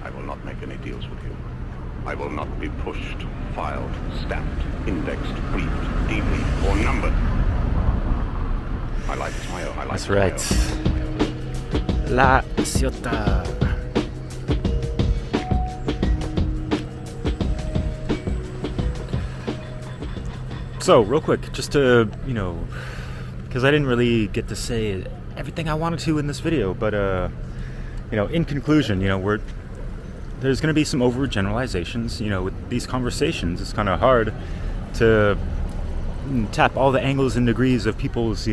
I will not make any deals with you. I will not be pushed, filed, stamped, indexed, briefed, debriefed, or numbered. My life is my own. My life That's is right. La Ciotta. So, real quick, just to, because I didn't really get to say everything I wanted to in this video, but, in conclusion, there's going to be some overgeneralizations, with these conversations. It's kind of hard to tap all the angles and degrees of people's,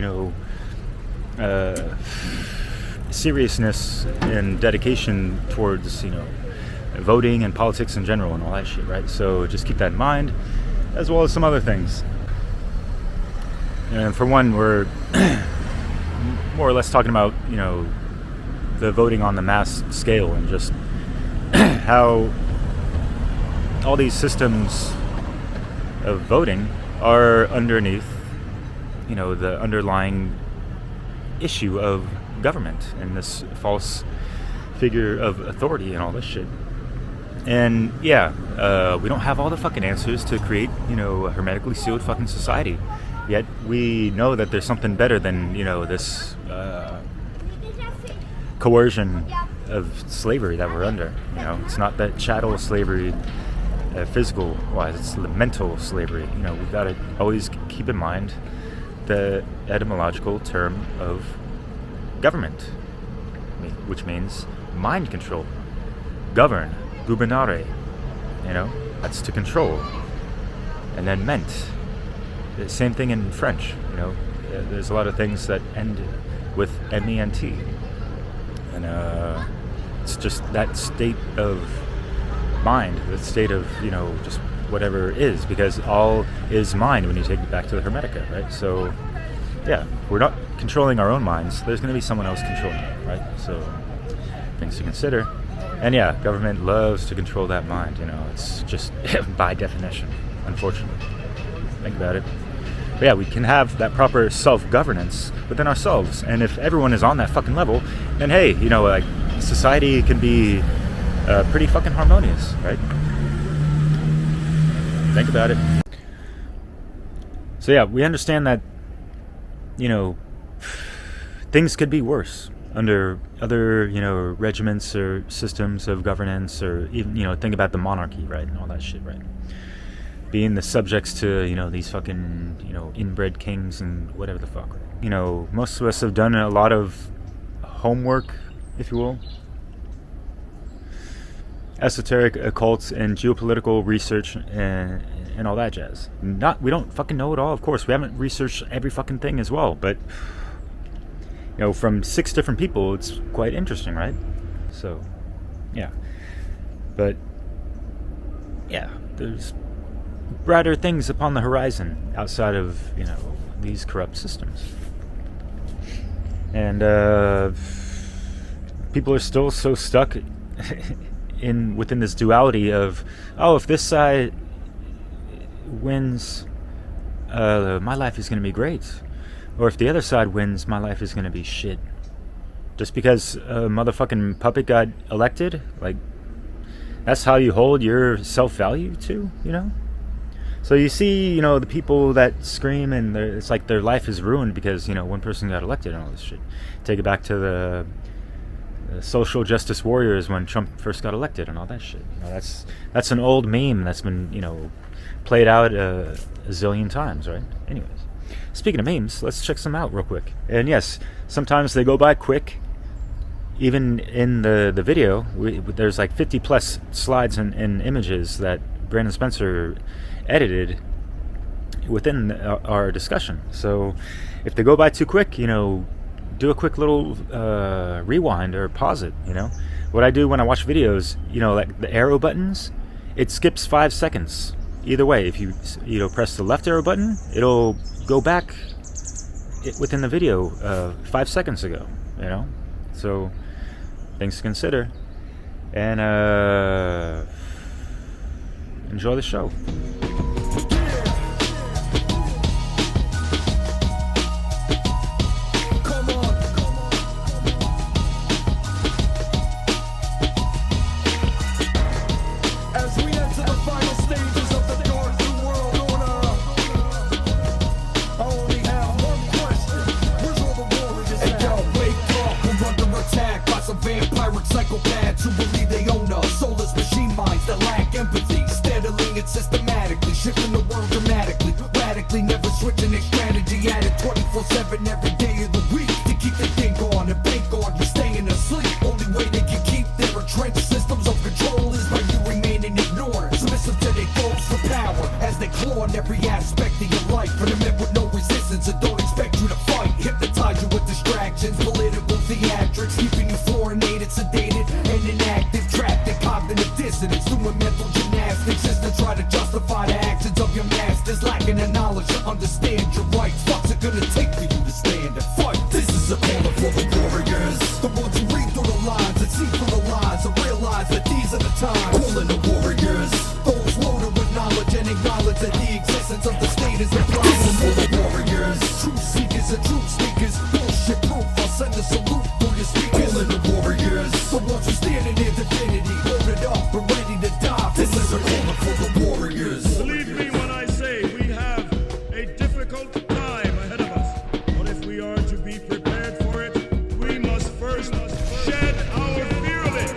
seriousness and dedication towards, voting and politics in general and all that shit, right? So just keep that in mind, as well as some other things. And for one, we're more or less talking about, the voting on the mass scale and just how all these systems of voting are underneath, the underlying issue of government and this false figure of authority and all this shit. And we don't have all the fucking answers to create, a hermetically sealed fucking society. Yet we know that there's something better than, this coercion of slavery that we're under. It's not that chattel slavery, physical wise, it's the mental slavery. We've got to always keep in mind the etymological term of government, which means mind control. Govern, gubernare, that's to control. And then ment, the same thing in French. There's a lot of things that end with ment. And it's just that state of mind, the state of, just whatever is, because all is mind when you take it back to the Hermetica, right? So, we're not controlling our own minds. There's going to be someone else controlling it, right? So, things to consider. And government loves to control that mind, it's just by definition, unfortunately. Think about it. But we can have that proper self-governance within ourselves. And if everyone is on that fucking level, then hey, society can be pretty fucking harmonious, right? Think about it. So we understand that, things could be worse under other, regiments or systems of governance, or even, think about the monarchy, right? And all that shit, right? Being the subjects to, these fucking, inbred kings and whatever the fuck. Most of us have done a lot of homework, if you will. Esoteric, occult, and geopolitical research and all that jazz. We don't fucking know it all, of course. We haven't researched every fucking thing as well, but from 6 different people, it's quite interesting, right? So, but there's brighter things upon the horizon outside of these corrupt systems, and people are still so stuck within this duality of, if this side wins, my life is going to be great, or if the other side wins, my life is going to be shit. Just because a motherfucking puppet got elected, that's how you hold your self-value to, So you see, the people that scream and it's like their life is ruined because, one person got elected and all this shit. Take it back to the social justice warriors when Trump first got elected and all that shit. That's an old meme that's been, played out a zillion times, right? Anyways, speaking of memes, let's check some out real quick. And yes, sometimes they go by quick. Even in the video, there's 50 plus slides and images that Brandon Spencer edited within our discussion. So if they go by too quick, do a quick little rewind or pause it. What I do when I watch videos, like the arrow buttons, it skips 5 seconds either way. If you press the left arrow button, it'll go back within the video 5 seconds ago. So things to consider. And enjoy the show. dissonance, doing mental gymnastics just to try to justify the actions of your masters, lacking the knowledge to understand your rights. What's it gonna take for you to stand and fight? This is a call for the warriors, the ones who read through the lines and see through the lies and realize that these are the times. Calling the warriors, those loaded with knowledge and acknowledge that the existence of the state is a problem. For the warriors, truth seekers and truth speakers, bullshit proof. I'll send a salute through your speakers. Calling the warriors, the ones who stand in their divinity, loaded up and ready to die. This is a call for the warriors. Believe me when I say we have a difficult time ahead of us. But if we are to be prepared for it, we must first shed our fear of it.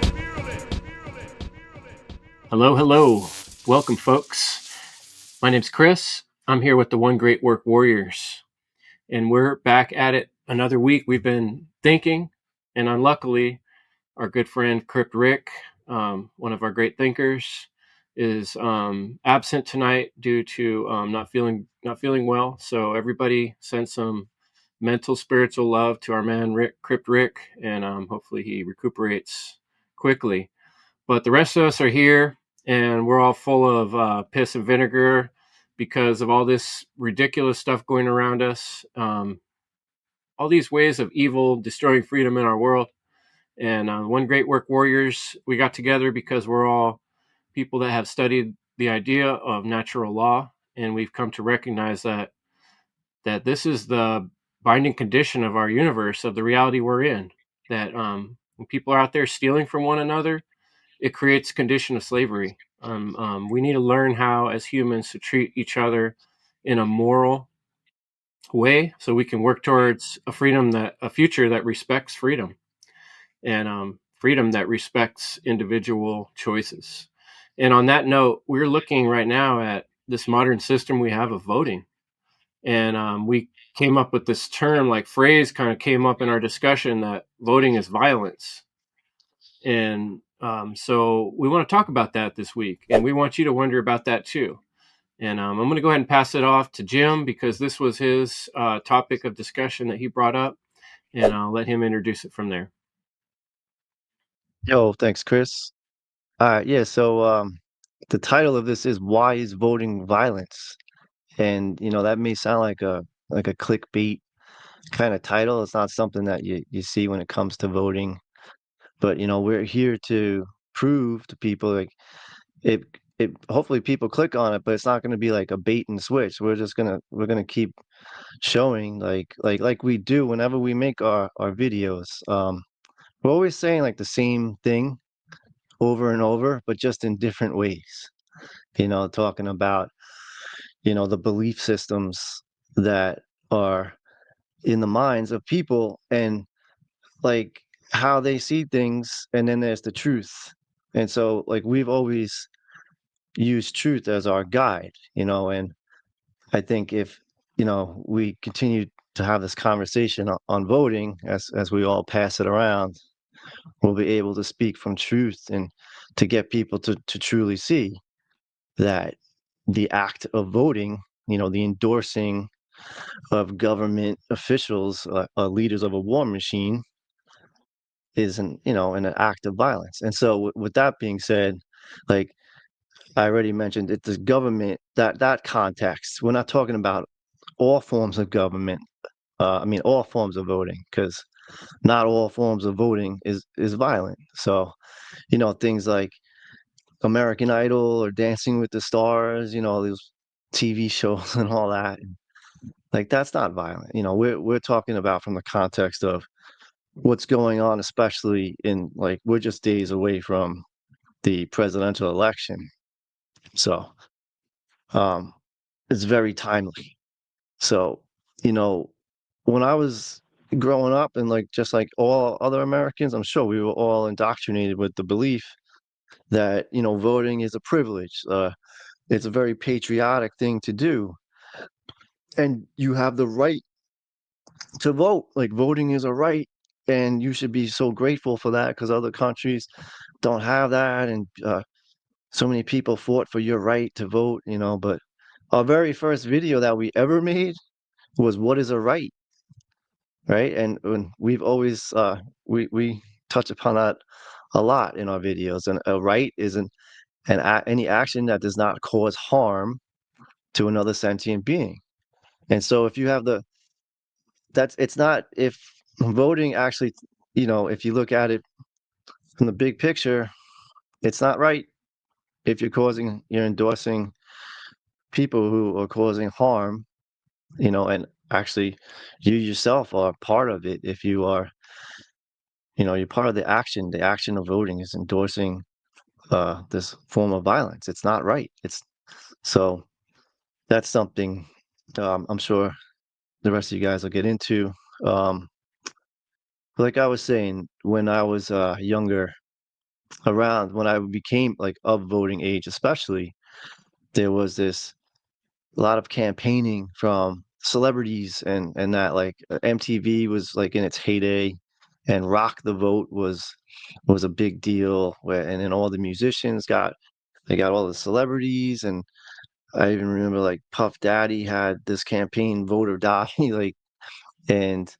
Hello, hello. Welcome, folks. My name's Chris. I'm here with the One Great Work Warriors, and we're back at it another week. We've been thinking, and unluckily, our good friend Crypt Rick, one of our great thinkers, is absent tonight due to not feeling well. So everybody send some mental, spiritual love to our man Crypt Rick, and hopefully he recuperates quickly. But the rest of us are here, and we're all full of piss and vinegar because of all this ridiculous stuff going around us, all these ways of evil destroying freedom in our world. And One Great Work Warriors, we got together because we're all people that have studied the idea of natural law, and we've come to recognize that this is the binding condition of our universe, of the reality we're in. That when people are out there stealing from one another, it creates a condition of slavery. We need to learn how, as humans, to treat each other in a moral way, so we can work towards a future that respects freedom, and freedom that respects individual choices. And on that note, we're looking right now at this modern system we have of voting, and we came up with this term, like phrase, kind of came up in our discussion, that voting is violence. And so we want to talk about that this week, and we want you to wonder about that too. And I'm going to go ahead and pass it off to Jim, because this was his topic of discussion that he brought up, and I'll let him introduce it from there. Yo, thanks, Chris. All right, yeah, so the title of this is "Why is Voting Violence?" And that may sound like a clickbait kind of title. It's not something that you see when it comes to voting, but we're here to prove to people, like, it hopefully people click on it, but it's not going to be like a bait and switch. We're gonna keep showing, like we do whenever we make our videos. We're always saying like the same thing over and over, but just in different ways. Talking about, the belief systems that are in the minds of people, and like how they see things, and then there's the truth. And so, like, we've always used truth as our guide, and I think if, we continue to have this conversation on voting, as we all pass it around, we'll be able to speak from truth, and to get people to truly see that the act of voting, the endorsing of government officials, leaders of a war machine, is an act of violence. And so, with that being said, like I already mentioned, it's the government, that context. We're not talking about all forms of government. I mean, all forms of voting, because not all forms of voting is violent. So, things like American Idol or Dancing with the Stars, those TV shows and all that. Like, that's not violent. We're talking about from the context of what's going on, especially in, like, we're just days away from the presidential election. So it's very timely. So, when I was growing up, and like just like all other Americans, I'm sure we were all indoctrinated with the belief that, voting is a privilege. It's a very patriotic thing to do. And you have the right to vote. Like, voting is a right, and you should be so grateful for that, because other countries don't have that. And so many people fought for your right to vote, but our very first video that we ever made was "What is a right?" Right? And we've always we touch upon that a lot in our videos. And a right is any action that does not cause harm to another sentient being. And so if you have it's not, if voting actually, if you look at it from the big picture, it's not right if you're endorsing people who are causing harm, and actually you yourself are part of it. If you are, you're part of the action of voting is endorsing this form of violence. It's not right. So that's something I'm sure the rest of you guys will get into. Um, like I was saying, when I was younger, around when I became like of voting age, especially, there was this a lot of campaigning from celebrities and that, like, MTV was like in its heyday, and Rock the Vote was a big deal. Where and then all the musicians got all the celebrities, and I even remember like Puff Daddy had this campaign, Vote or Die, like, and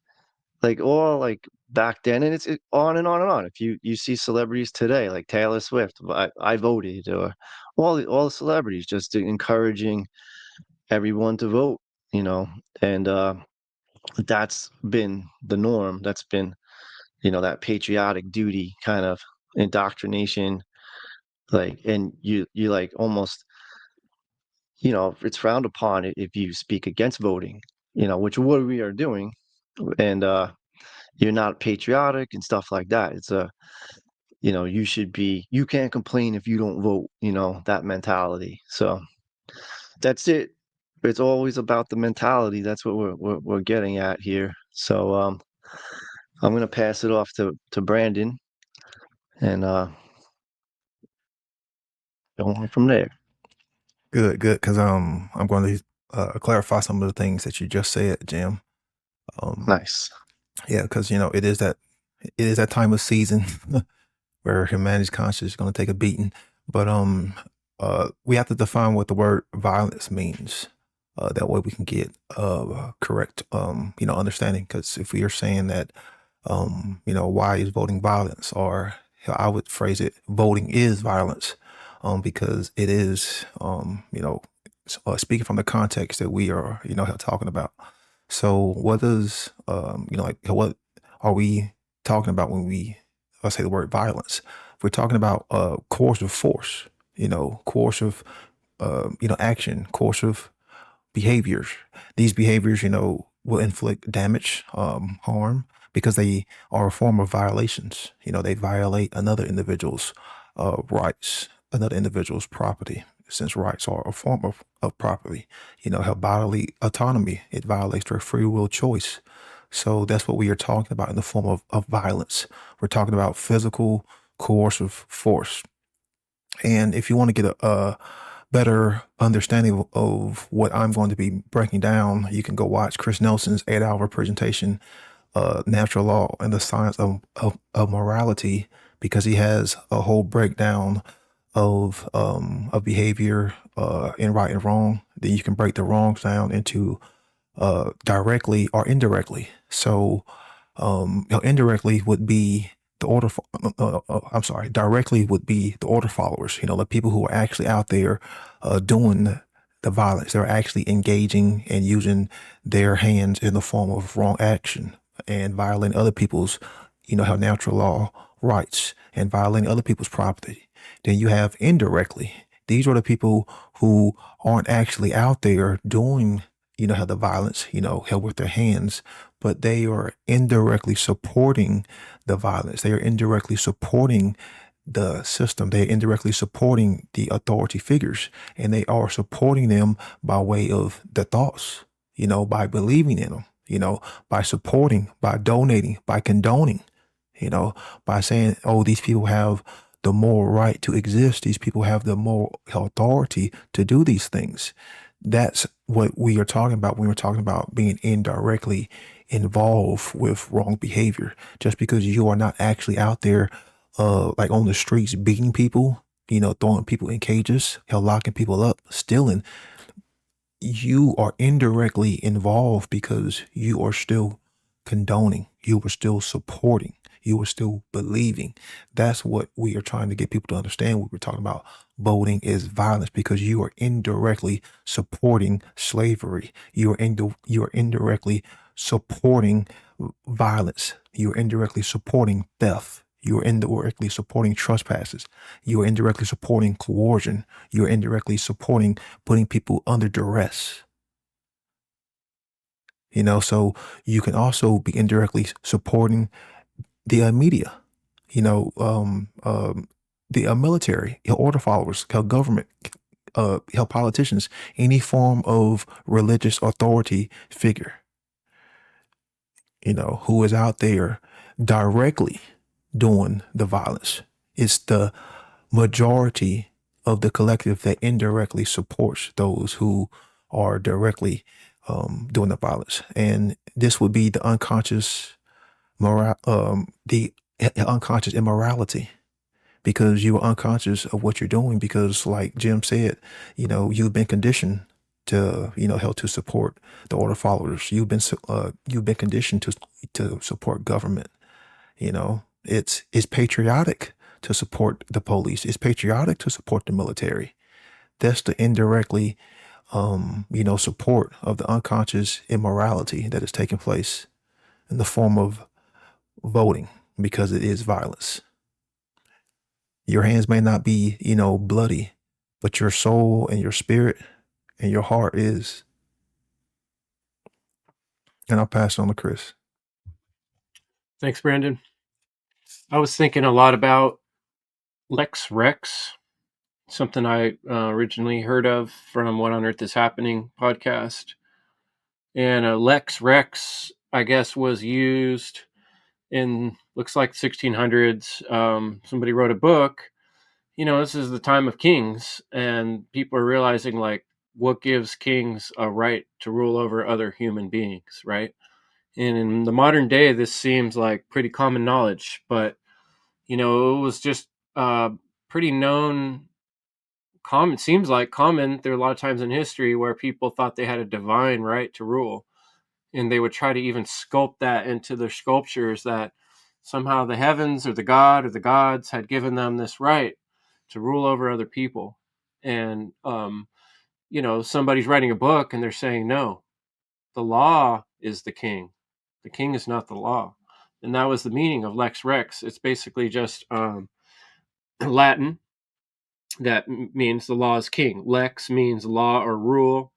like all like back then, and on and on and on. If you see celebrities today like Taylor Swift, I voted, or all the celebrities just encouraging everyone to vote, you know, and that's been the norm. That's been, that patriotic duty kind of indoctrination, like, and you like almost, it's frowned upon if you speak against voting, which what we are doing, and you're not patriotic and stuff like that. It's you can't complain if you don't vote, that mentality. So that's it. It's always about the mentality. That's what we're getting at here. So I'm gonna pass it off to Brandon, and go on from there. Good, good. Because I'm going to clarify some of the things that you just said, Jim. Nice. Yeah, because it is that time of season where humanity's conscience is going to take a beating. But we have to define what the word violence means. That way we can get correct understanding. Because if we are saying that why is voting violence, or I would phrase it, voting is violence, because it is speaking from the context that we are talking about. So what does what are we talking about when we say the word violence? We're talking about coercive force, coercive action, coercive behaviors. These behaviors, will inflict damage, harm, because they are a form of violations. They violate another individual's rights, another individual's property, since rights are a form of property. Have bodily autonomy. It violates their free will choice. So that's what we are talking about in the form of violence. We're talking about physical coercive force. And if you want to get a better understanding of what I'm going to be breaking down, you can go watch Chris Nelson's 8-hour presentation, Natural Law and the Science of Morality, because he has a whole breakdown of behavior in right and wrong. Then you can break the wrongs down into directly or indirectly. So indirectly would be the order. Directly would be the order followers. The people who are actually out there doing the violence. They're actually engaging and using their hands in the form of wrong action and violating other people's, how natural law rights, and violating other people's property. Then you have indirectly. These are the people who aren't actually out there doing, how the violence, held with their hands, but they are indirectly supporting the violence. They are indirectly supporting the system. They're indirectly supporting the authority figures, and they are supporting them by way of the thoughts, by believing in them, by supporting, by donating, by condoning, by saying, oh, these people have the moral right to exist. These people have the moral authority to do these things. That's what we are talking about when we're talking about being indirectly involved with wrong behavior. Just because you are not actually out there, like on the streets beating people, throwing people in cages, locking people up, stealing, you are indirectly involved because you are still condoning. You were still supporting. You were still believing. That's what we are trying to get people to understand. We were talking about voting is violence because you are indirectly supporting slavery. You are indirectly supporting violence. You are indirectly supporting theft. You are indirectly supporting trespasses. You are indirectly supporting coercion. You are indirectly supporting putting people under duress. So you can also be indirectly supporting the media, the military, your order followers, your government, your politicians, any form of religious authority figure, who is out there directly doing the violence. It's the majority of the collective that indirectly supports those who are directly doing the violence. And this would be the unconscious the unconscious immorality, because you are unconscious of what you're doing, because like Jim said, you've been conditioned to help to support the order followers. You've been conditioned to support government. It's patriotic to support the police. It's patriotic to support the military. That's the indirectly support of the unconscious immorality that is taking place in the form of voting, because it is violence. Your hands may not be, bloody, but your soul and your spirit and your heart is. And I'll pass it on to Chris. Thanks, Brandon. I was thinking a lot about Lex Rex, something I originally heard of from What on Earth is Happening podcast. And Lex Rex, I guess, was used in, looks like 1600s. Somebody wrote a book. This is the time of kings, and people are realizing, like, what gives kings a right to rule over other human beings, right? And in the modern day, this seems like pretty common knowledge, but, it was just pretty known, common, seems like common. There are a lot of times in history where people thought they had a divine right to rule, and they would try to even sculpt that into their sculptures, that somehow the heavens or the god or the gods had given them this right to rule over other people. And somebody's writing a book and they're saying, no, the law is the king is not the law. And that was the meaning of Lex Rex. It's basically just Latin that means the law is king. Lex means law or rule,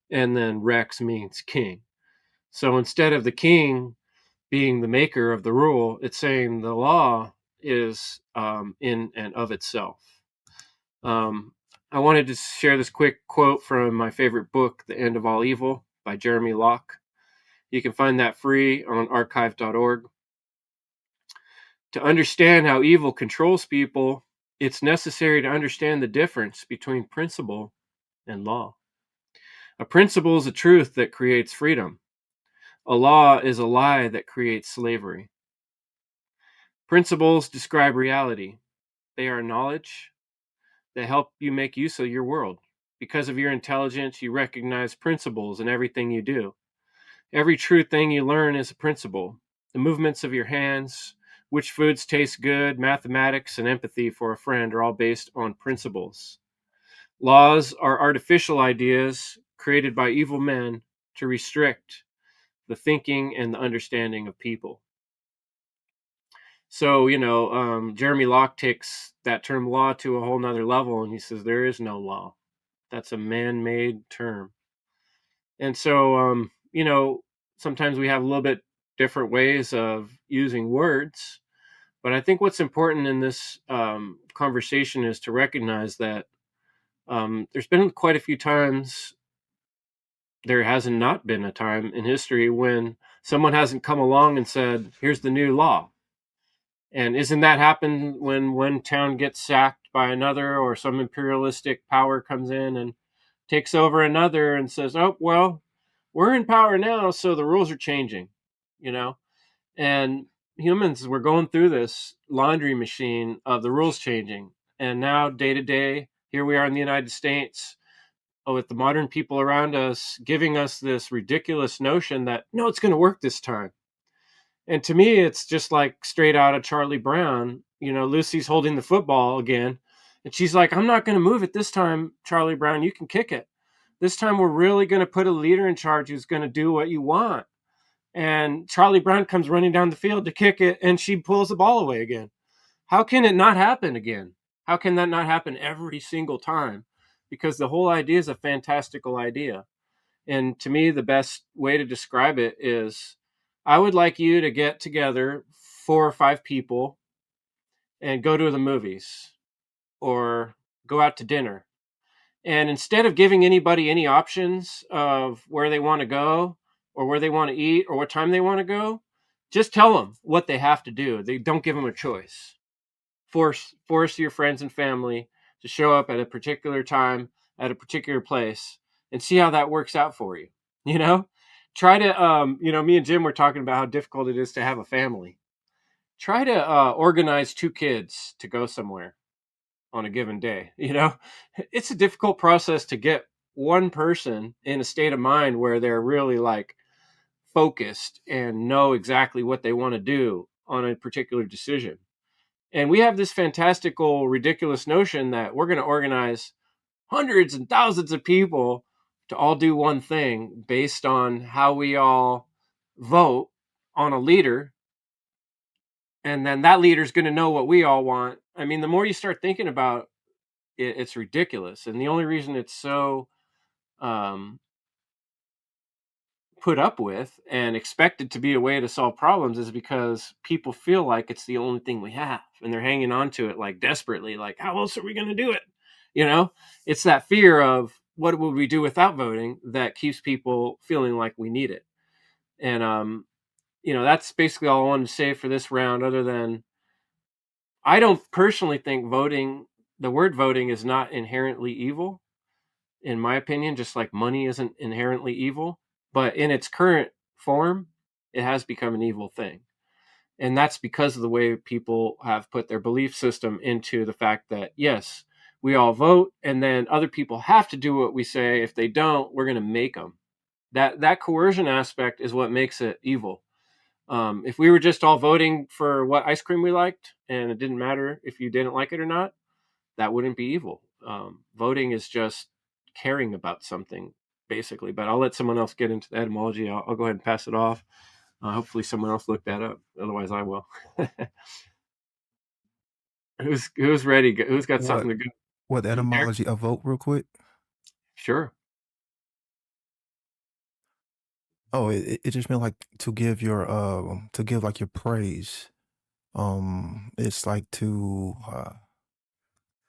and then Rex means king. So instead of the king being the maker of the rule, it's saying the law is in and of itself. I wanted to share this quick quote from my favorite book, The End of All Evil by Jeremy Locke. You can find that free on archive.org. To understand how evil controls people, it's necessary to understand the difference between principle and law. A principle is a truth that creates freedom. A law is a lie that creates slavery. Principles describe reality. They are knowledge that help you make use of your world. Because of your intelligence, you recognize principles in everything you do. Every true thing you learn is a principle. The movements of your hands, which foods taste good, mathematics, and empathy for a friend are all based on principles. Laws are artificial ideas created by evil men to restrict the thinking and the understanding of people. So, Jeremy Locke takes that term law to a whole nother level, and he says there is no law. That's a man-made term. And so, sometimes we have a little bit different ways of using words, but I think what's important in this conversation is to recognize that there's been quite a few times, there hasn't not been a time in history when someone hasn't come along and said, here's the new law. And isn't that happen when one town gets sacked by another, or some imperialistic power comes in and takes over another and says, oh, well, we're in power now, so the rules are changing, And humans, we're going through this laundry machine of the rules changing. And now, day to day, here we are in the United States, with the modern people around us giving us this ridiculous notion that, no, it's going to work this time. And to me, it's just like straight out of Charlie Brown. You know, Lucy's holding the football again, and she's like, I'm not going to move it this time, Charlie Brown. You can kick it. This time we're really going to put a leader in charge who's going to do what you want. And Charlie Brown comes running down the field to kick it, and she pulls the ball away again. How can it not happen again? How can that not happen every single time? Because the whole idea is a fantastical idea. And to me, the best way to describe it is I would like you to get together 4 or 5 people and go to the movies or go out to dinner. And instead of giving anybody any options of where they want to go or where they want to eat or what time they want to go, just tell them what they have to do. They don't give them a choice. Force your friends and family to show up at a particular time at a particular place and see how that works out for you. You know, try to, me and Jim were talking about how difficult it is to have a family. Try to organize 2 kids to go somewhere on a given day. You know, it's a difficult process to get one person in a state of mind where they're really like focused and know exactly what they want to do on a particular decision. And we have this fantastical, ridiculous notion that we're going to organize hundreds and thousands of people to all do one thing based on how we all vote on a leader. And then that leader is going to know what we all want. I mean, the more you start thinking about it, it's ridiculous. And the only reason it's so put up with and expected to be a way to solve problems is because people feel like it's the only thing we have, and they're hanging on to it like desperately, like how else are we going to do it? You know, it's that fear of what would we do without voting that keeps people feeling like we need it. And that's basically all I wanted to say for this round, other than I don't personally think the word voting is not inherently evil, in my opinion, just like money isn't inherently evil. But in its current form, it has become an evil thing. And that's because of the way people have put their belief system into the fact that, yes, we all vote, and then other people have to do what we say. If they don't, we're going to make them. That coercion aspect is what makes it evil. If we were just all voting for what ice cream we liked, and it didn't matter if you didn't like it or not, that wouldn't be evil. Voting is just caring about something, basically. But I'll let someone else get into the etymology. I'll go ahead and pass it off. Hopefully someone else looked that up. Otherwise I will. Who's ready? Who's got something to go? What etymology of vote, real quick? Sure. Oh, it just meant like to give like your praise. It's like to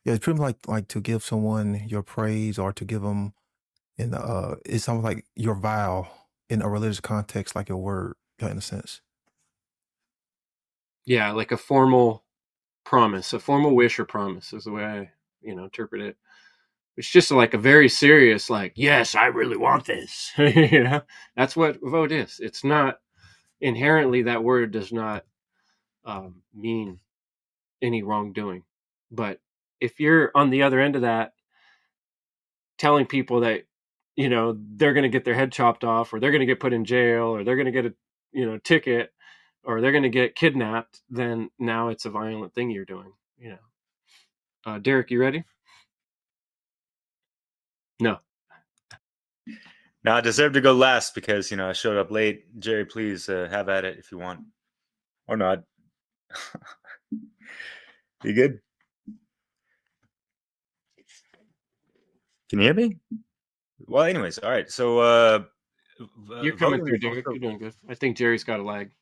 yeah, it's pretty much like to give someone your praise or to give them it's almost like your vow in a religious context, like your word, in a sense. Yeah, like a formal promise, a formal wish or promise is the way I, interpret it. It's just like a very serious, like, yes, I really want this. That's what vote is. It's not inherently, that word does not mean any wrongdoing. But if you're on the other end of that, telling people that, they're going to get their head chopped off, or they're going to get put in jail, or they're going to get a, ticket, or they're going to get kidnapped, then now it's a violent thing you're doing. Derek, you ready? No. Now I deserve to go last because I showed up late. Jerry, please have at it if you want, or not. You good? Can you hear me? Well, anyways, all right. So You're coming voting through, is Derek. also- You're doing good. I think Jerry's got a lag.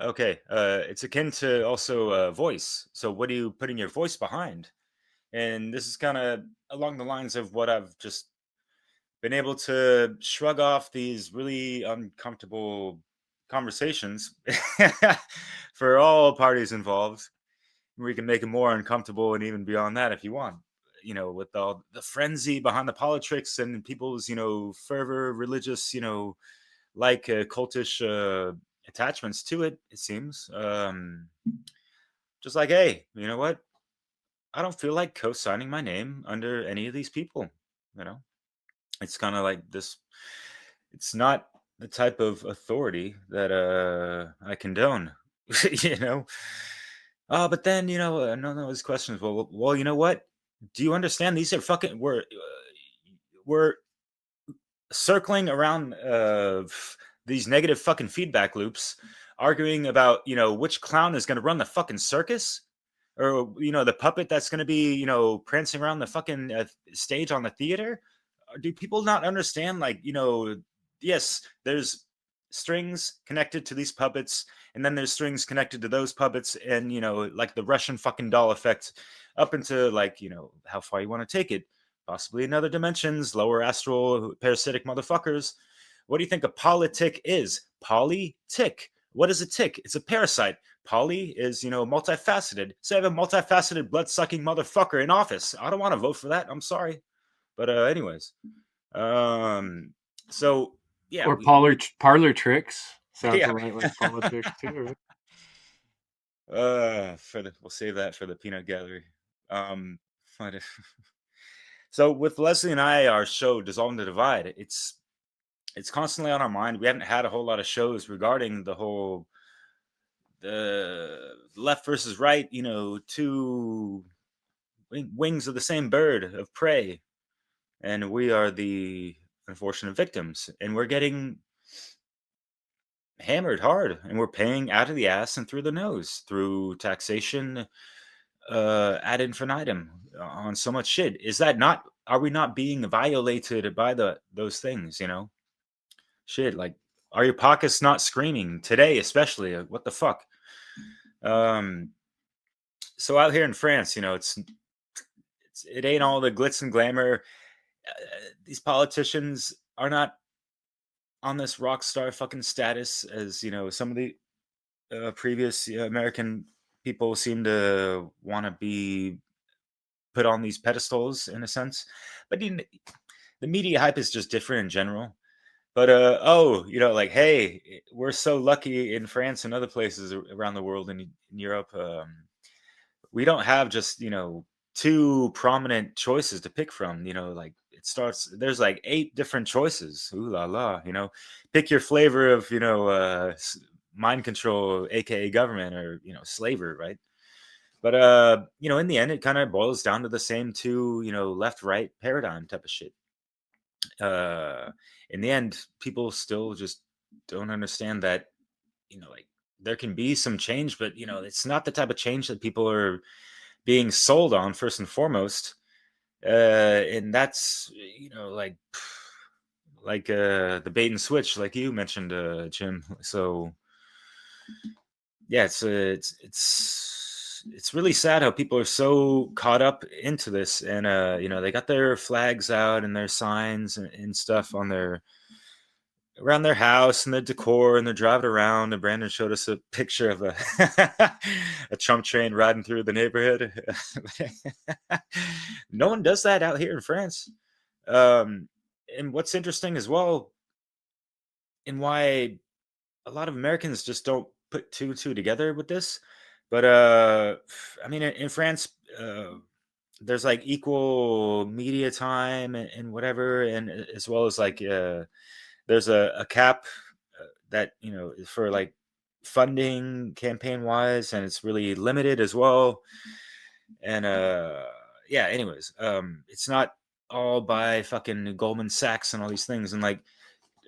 okay. It's akin to also voice. So what do you put in your voice behind? And this is kind of along the lines of what I've just been able to shrug off these really uncomfortable conversations for all parties involved. We can make it more uncomfortable and even beyond that if you want. With all the frenzy behind the politics and people's, fervor, religious, cultish attachments to it, it seems. Just like, hey, you know what? I don't feel like co-signing my name under any of these people. It's kind of like this. It's not the type of authority that I condone. You know. But then another of his questions. Well, you know what? Do you understand? These are fucking we're circling around these negative fucking feedback loops, arguing about which clown is going to run the fucking circus, or the puppet that's going to be prancing around the fucking stage on the theater. Do people not understand? Like yes, there's strings connected to these puppets, and then there's strings connected to those puppets, and like the Russian fucking doll effect, up into like how far you want to take it, possibly in other dimensions, lower astral parasitic motherfuckers. What do you think a politic is? Poly-tick. What is a tick? It's a parasite. Poly is, multifaceted. So I have a multifaceted blood-sucking motherfucker in office. I don't want to vote for that. I'm sorry. But anyways. So yeah. Or parlor tricks. Sounds Yeah. like politics too. We'll save that for the peanut gallery. But so with Leslie and I, our show Dissolving the Divide, it's constantly on our mind. We haven't had a whole lot of shows regarding the whole the left versus right, two wings of the same bird of prey, and we are the unfortunate victims, and we're getting hammered hard, and we're paying out of the ass and through the nose through taxation ad infinitum on so much shit. Is that not? Are we not being violated by those things? Shit, like, are your pockets not screaming today, especially? What the fuck? So out here in France, it ain't all the glitz and glamour. These politicians are not on this rock star fucking status as some of the previous American people seem to want to be put on these pedestals in a sense. But the media hype is just different in general. But like, hey, we're so lucky in France and other places around the world and in Europe. We don't have just two prominent choices to pick from. Like there's like 8 different choices. Ooh la la. Pick your flavor of mind control, aka government, or slavery, right? But in the end, it kind of boils down to the same two left right paradigm type of shit. In the end, people still just don't understand that like there can be some change, but it's not the type of change that people are being sold on first and foremost. And that's like the bait and switch, like you mentioned, Jim. So yeah, it's really sad how people are so caught up into this, and they got their flags out and their signs and stuff on around their house and the decor, and they're driving around, and Brandon showed us a picture of a a Trump train riding through the neighborhood. No one does that out here in France. And what's interesting as well, and why a lot of Americans just don't put two and two together with this, but I mean, in France, there's like equal media time and whatever, and as well as like there's a cap that for like funding campaign wise, and it's really limited as well. And yeah, anyways, it's not all by fucking Goldman Sachs and all these things. And like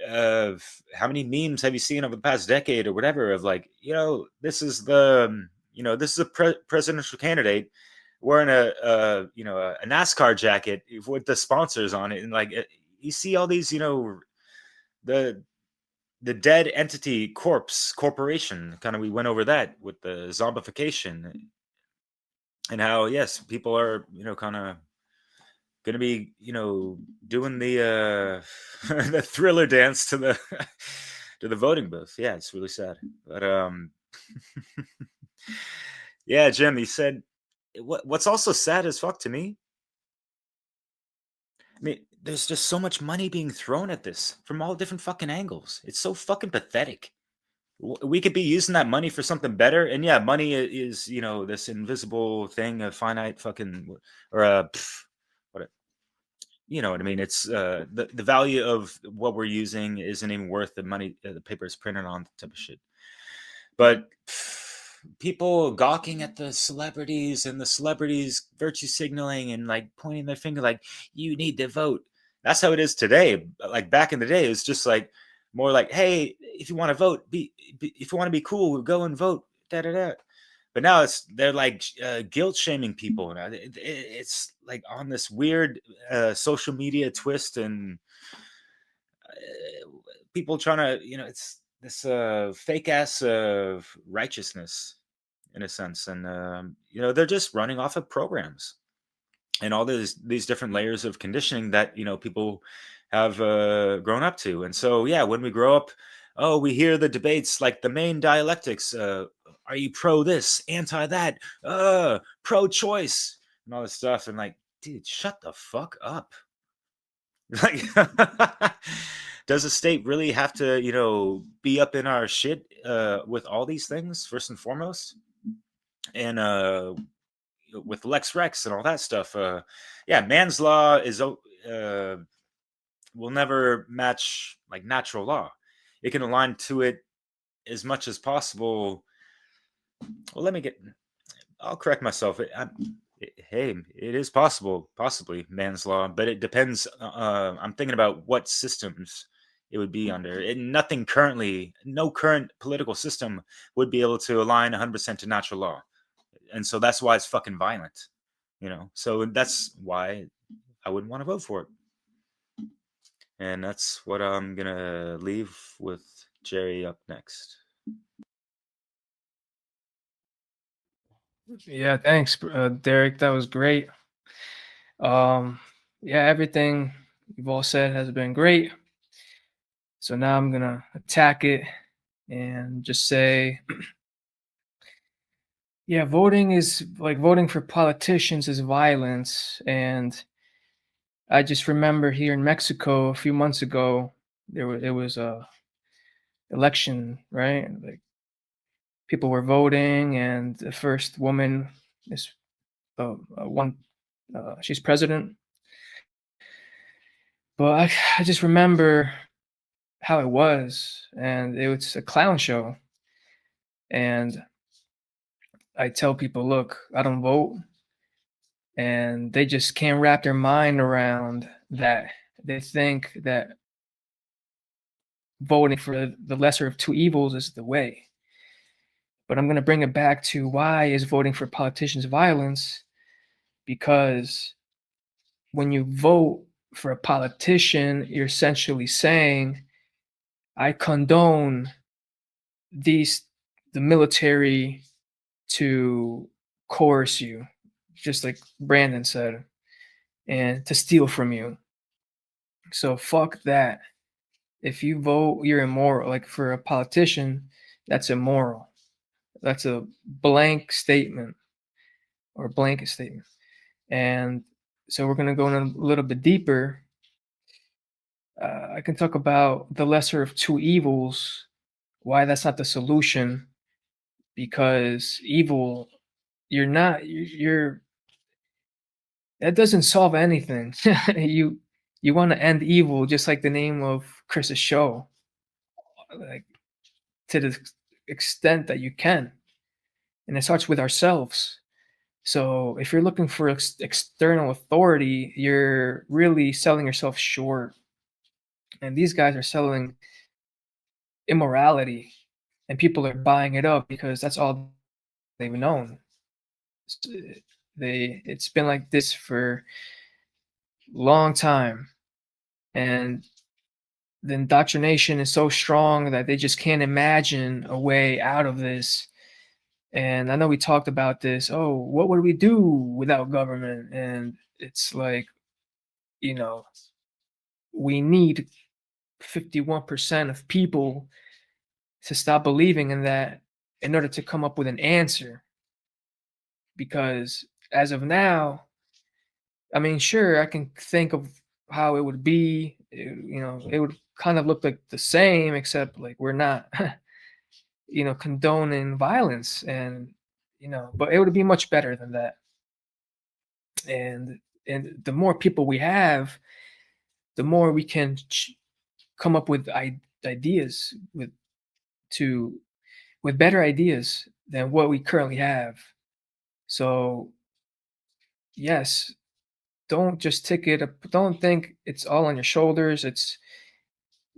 how many memes have you seen over the past decade or whatever of like this is the this is a presidential candidate wearing a NASCAR jacket with the sponsors on it, and like you see all these the dead entity corporation kind of, we went over that with the zombification, and how yes, people are kind of gonna be doing the the Thriller dance to the to the voting booth. Yeah, it's really sad. But yeah, Jim, you said what's also sad as fuck to me, I mean, there's just so much money being thrown at this from all different fucking angles. It's so fucking pathetic. We could be using that money for something better. And yeah, money is this invisible thing, a finite fucking, or a what you know what I mean. It's the value of what we're using isn't even worth the money the paper is printed on, type of shit. But people gawking at the celebrities and the celebrities virtue signaling and like pointing their finger like you need to vote. That's how it is today. Like back in the day, it's just like more like, hey, if you want to vote, if you want to be cool, go and vote. Da da da. But now they're like guilt shaming people. Now it's like on this weird social media twist, and people trying to, it's this fake ass righteousness in a sense, and they're just running off of programs and all these different layers of conditioning that people have grown up to. And so yeah, when we grow up, oh, we hear the debates like the main dialectics. Are you pro this, anti that, pro choice, and all this stuff? And like, dude, shut the fuck up. Like, does the state really have to, be up in our shit with all these things first and foremost? And with Lex Rex and all that stuff, yeah, man's law is will never match like natural law. It can align to it as much as possible. Well, I'll correct myself. Hey, it is possibly man's law, but it depends. I'm thinking about what systems it would be under. And no current political system would be able to align 100% to natural law. And so that's why it's fucking violent, So that's why I wouldn't want to vote for it. And that's what I'm gonna leave with Jerry up next. Yeah, thanks, Derek. That was great. Yeah, everything you've all said has been great. So now I'm gonna attack it and just say, yeah, voting is like voting for politicians is violence. And I just remember here in Mexico a few months ago, it was a election, right? Like people were voting, and the first woman is one. She's president. But I just remember how it was, and it was a clown show. And I tell people, look, I don't vote, and they just can't wrap their mind around that. They think that voting for the lesser of two evils is the way. But I'm going to bring it back to why is voting for politicians violence? Because when you vote for a politician, you're essentially saying, I condone the military to coerce you, just like Brandon said, and to steal from you. So fuck that. If you vote, you're immoral. Like for a politician, that's immoral. That's a blank statement or blanket statement. And so we're going to go in a little bit deeper. I can talk about the lesser of two evils, why that's not the solution, because evil, you're that doesn't solve anything. You want to end evil, just like the name of Chris's show, like to the extent that you can, and it starts with ourselves. So if you're looking for external authority, you're really selling yourself short. And these guys are selling immorality, and people are buying it up because that's all they've known. It's been like this for a long time, and the indoctrination is so strong that they just can't imagine a way out of this. And I know we talked about this. Oh, what would we do without government? And it's like, we need 51% of people to stop believing in that in order to come up with an answer. Because as of now, I mean, sure, I can think of how it would be. It would kind of look like the same, except like we're not, condoning violence, and but it would be much better than that. And and the more people we have, the more we can come up with ideas with better ideas than what we currently have. So yes, don't just take it up, don't think it's all on your shoulders. It's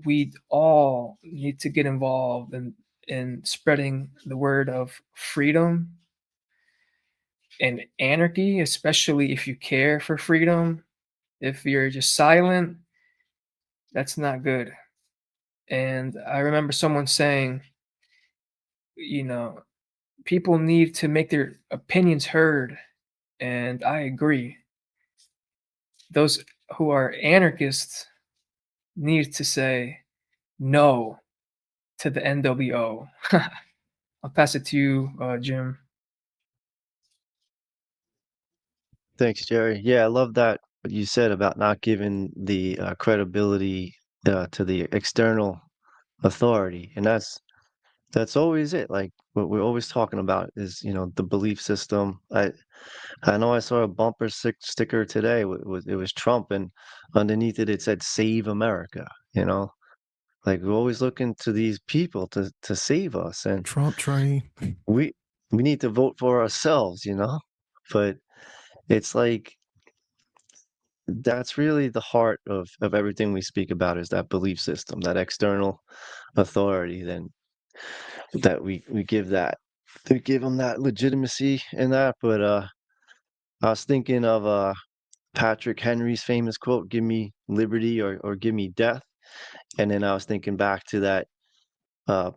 we all need to get involved in spreading the word of freedom and anarchy, especially if you care for freedom. If you're just silent, that's not good. And I remember someone saying, you know, people need to make their opinions heard. And I agree. Those who are anarchists need to say no to the NWO. I'll pass it to you, Jim. Thanks, Jerry. Yeah, I love that what you said about not giving the credibility to the external authority, and that's always it. Like what we're always talking about is, the belief system. I know I saw a bumper sticker today. It was Trump, and underneath it said "Save America." Like we're always looking to these people to save us, and Trump train. we we need to vote for ourselves. But it's like that's really the heart of everything we speak about is that belief system, that external authority, then that we give that to give them that legitimacy in that. But I was thinking of Patrick Henry's famous quote, "Give me liberty or give me death." And then I was thinking back to that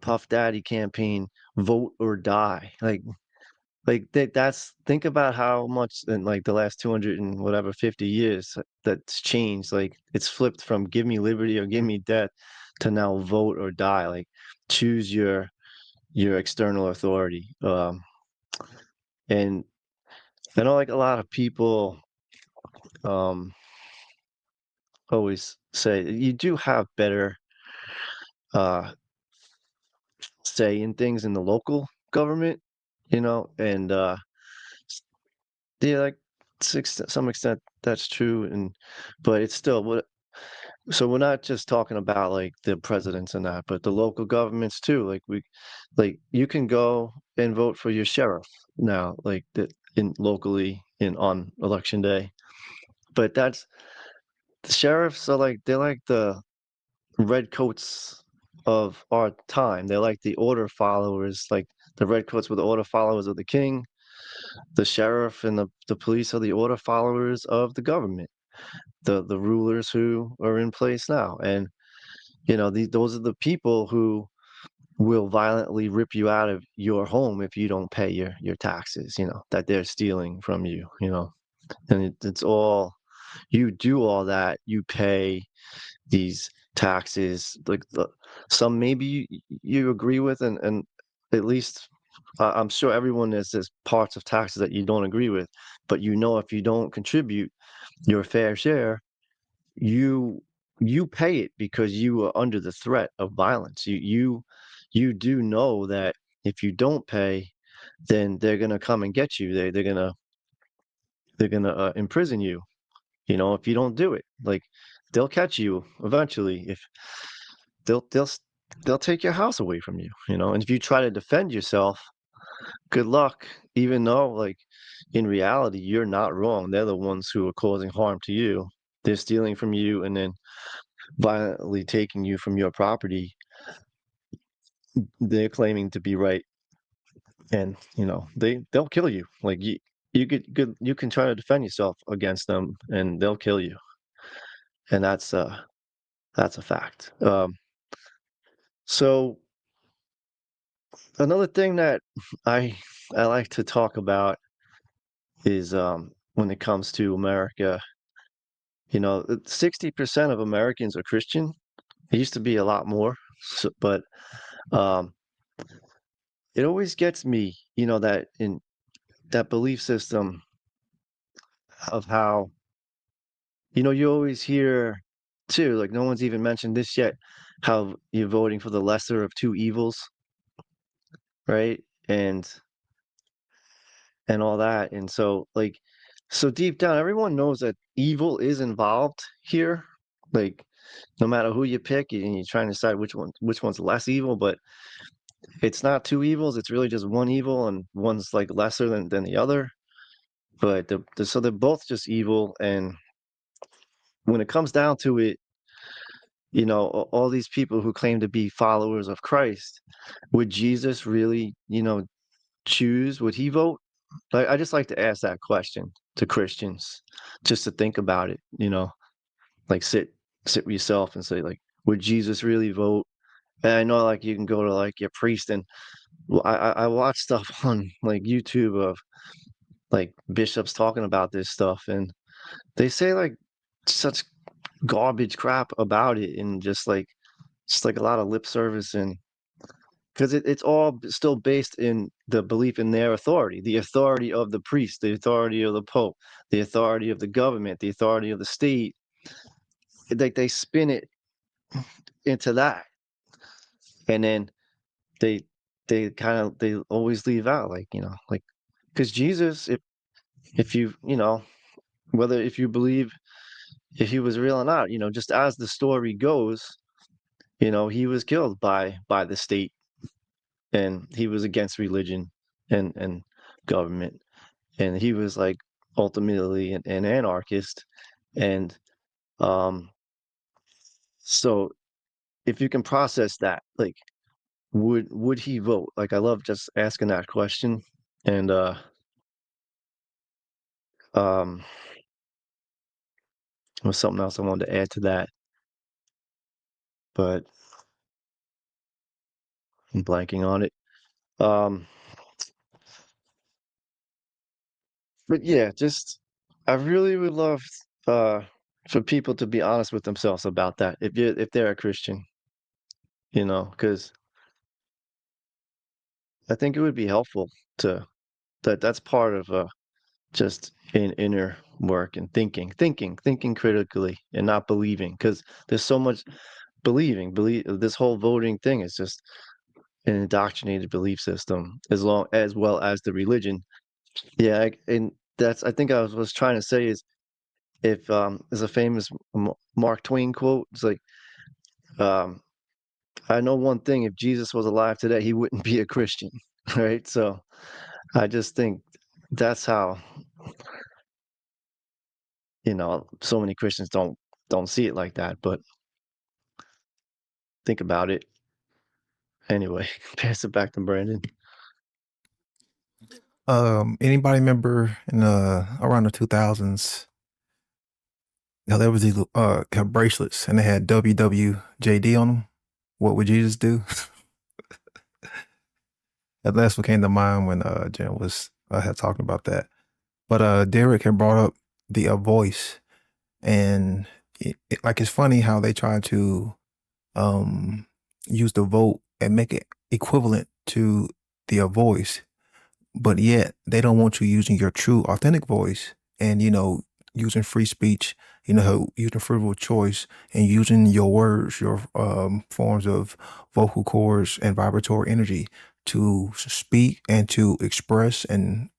Puff Daddy campaign, "Vote or die." Like that's think about how much in like the last 200 and whatever 50 years that's changed. Like it's flipped from "give me liberty or give me death" to now "vote or die." Like choose your external authority. And I know like a lot of people um always say you do have better uh say in things in the local government, and yeah, like to some extent that's true, but it's still what. So we're not just talking about like the presidents and that, but the local governments too. Like you can go and vote for your sheriff now, like in locally in on election day. But that's the sheriffs are like they're like the redcoats of our time. They're like the order followers, like the redcoats were the order followers of the king. The sheriff and the police are the order followers of the government, the rulers who are in place now. And those are the people who will violently rip you out of your home if you don't pay your taxes, that they're stealing from you, and it's all you do all that, you pay these taxes, like some maybe you agree with, and at least I'm sure everyone there's parts of taxes that you don't agree with, but if you don't contribute your fair share, you you pay it because you are under the threat of violence. You do know that if you don't pay, then they're gonna come and get you. They're gonna imprison you. If you don't do it, like they'll catch you eventually. If they'll they'll s- they'll take your house away from you. And if you try to defend yourself, good luck. Even though, like in reality, you're not wrong. They're the ones who are causing harm to you. They're stealing from you and then violently taking you from your property. They're claiming to be right, and they'll kill you. Like you can try to defend yourself against them, and they'll kill you. And that's a fact. So another thing that I I like to talk about is when it comes to America, 60% of Americans are Christian. It used to be a lot more, but um, it always gets me, that in that belief system of how, you always hear too, like no one's even mentioned this yet, how you're voting for the lesser of two evils, right? And all that. And so like So deep down, everyone knows that evil is involved here. Like, no matter who you pick, and you're trying to decide which one's less evil, but it's not two evils. It's really just one evil, and one's like lesser than the other. But so they're both just evil. And when it comes down to it, all these people who claim to be followers of Christ, would Jesus really, choose? Would he vote? I just like to ask that question to Christians, just to think about it. Like sit with yourself and say, like, would Jesus really vote? And I know, like, you can go to like your priest, and I watch stuff on like YouTube of like bishops talking about this stuff, and they say like such garbage crap about it, and just like a lot of lip service, and because it's all still based in the belief in their authority, the authority of the priest, the authority of the pope, the authority of the government, the authority of the state. Like, they spin it into that, and then they they always leave out, like, like, because Jesus, if whether if you believe if he was real or not, just as the story goes, he was killed by the state, and he was against religion and government, and he was like ultimately an anarchist. And um so if you can process that, like, would he vote? Like, I love just asking that question. And um there was something else I wanted to add to that, but I'm blanking on it. um but yeah, just, I really would love uh for people to be honest with themselves about that, if they're a Christian, because I think it would be helpful to that's part of just in inner work and thinking critically, and not believing, because there's so much believe this whole voting thing is just an indoctrinated belief system, as well as the religion. Yeah, and that's, I think, I was trying to say is, if there's a famous Mark Twain quote. It's like, um I know one thing: if Jesus was alive today, he wouldn't be a Christian. Right? So I just think that's how, so many Christians don't see it like that, but think about it anyway. Pass it back to Brandon. Anybody remember in around the 2000s? There was these bracelets, and they had WWJD on them. What would Jesus do? That's what came to mind when Jen was had talking about that. But Derek had brought up the voice, and like, it's funny how they try to use the vote and make it equivalent to the voice, but yet they don't want you using your true authentic voice, and using free speech, using freedom of choice, and using your words, your forms of vocal cords and vibratory energy to speak and to express and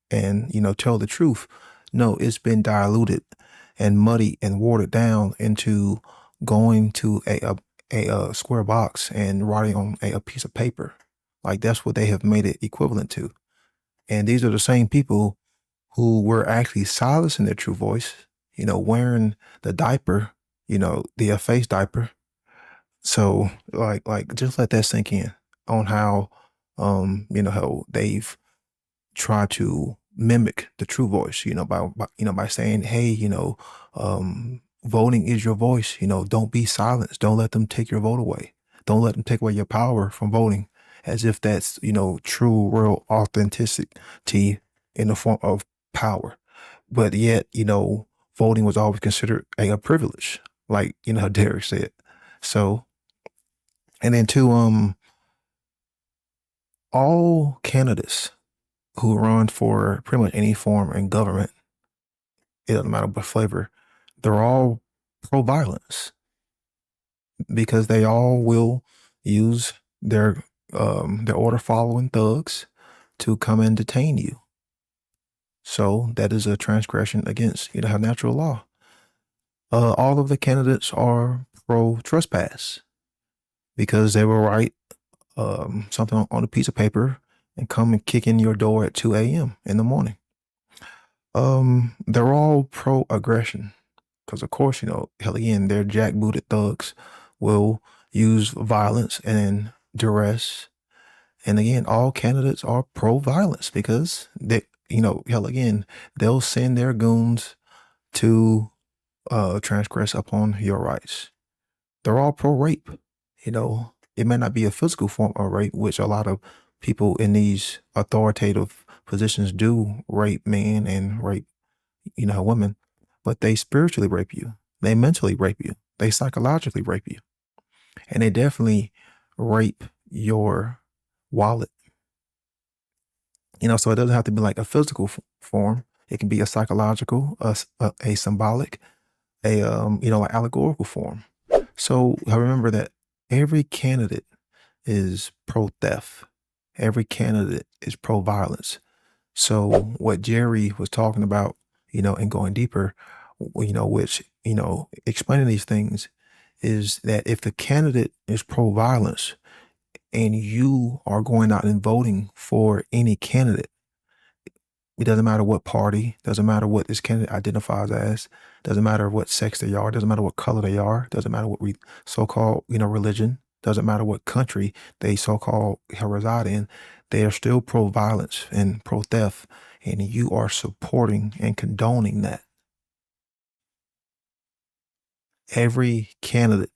tell the truth. No, it's been diluted and muddied and watered down into going to a square box and writing on a piece of paper. Like, that's what they have made it equivalent to. And these are the same people who were actually silencing their true voice, wearing the diaper, the face diaper. So like just let that sink in on how, how they've tried to mimic the true voice, by saying, hey, voting is your voice, don't be silenced. Don't let them take your vote away. Don't let them take away your power from voting, as if that's, true, real authenticity in the form of power. But yet, voting was always considered a privilege, like, Derek said. So, and then two, all candidates who run for pretty much any form in government, it doesn't matter what flavor, they're all pro-violence, because they all will use their order following thugs to come and detain you. So that is a transgression against natural law. All of the candidates are pro trespass because they will write something on a piece of paper and come and kick in your door at 2 a.m. in the morning. They're all pro aggression because, of course, hell again, they're jackbooted thugs will use violence and duress. And again, all candidates are pro violence because hell again, they'll send their goons to transgress upon your rights. They're all pro rape. It may not be a physical form of rape, which a lot of people in these authoritative positions do rape men and rape, women, but they spiritually rape you. They mentally rape you. They psychologically rape you. And they definitely rape your wallet. So it doesn't have to be like a physical form. It can be a psychological, a symbolic, an allegorical form. So I remember that every candidate is pro theft. Every candidate is pro violence. So what Jerry was talking about, and going deeper, which, explaining these things is that if the candidate is pro violence and you are going out and voting for any candidate, it doesn't matter what party, doesn't matter what this candidate identifies as, doesn't matter what sex they are, doesn't matter what color they are, doesn't matter what so-called, religion, doesn't matter what country they so-called reside in, they are still pro-violence and pro-theft, and you are supporting and condoning that. Every candidate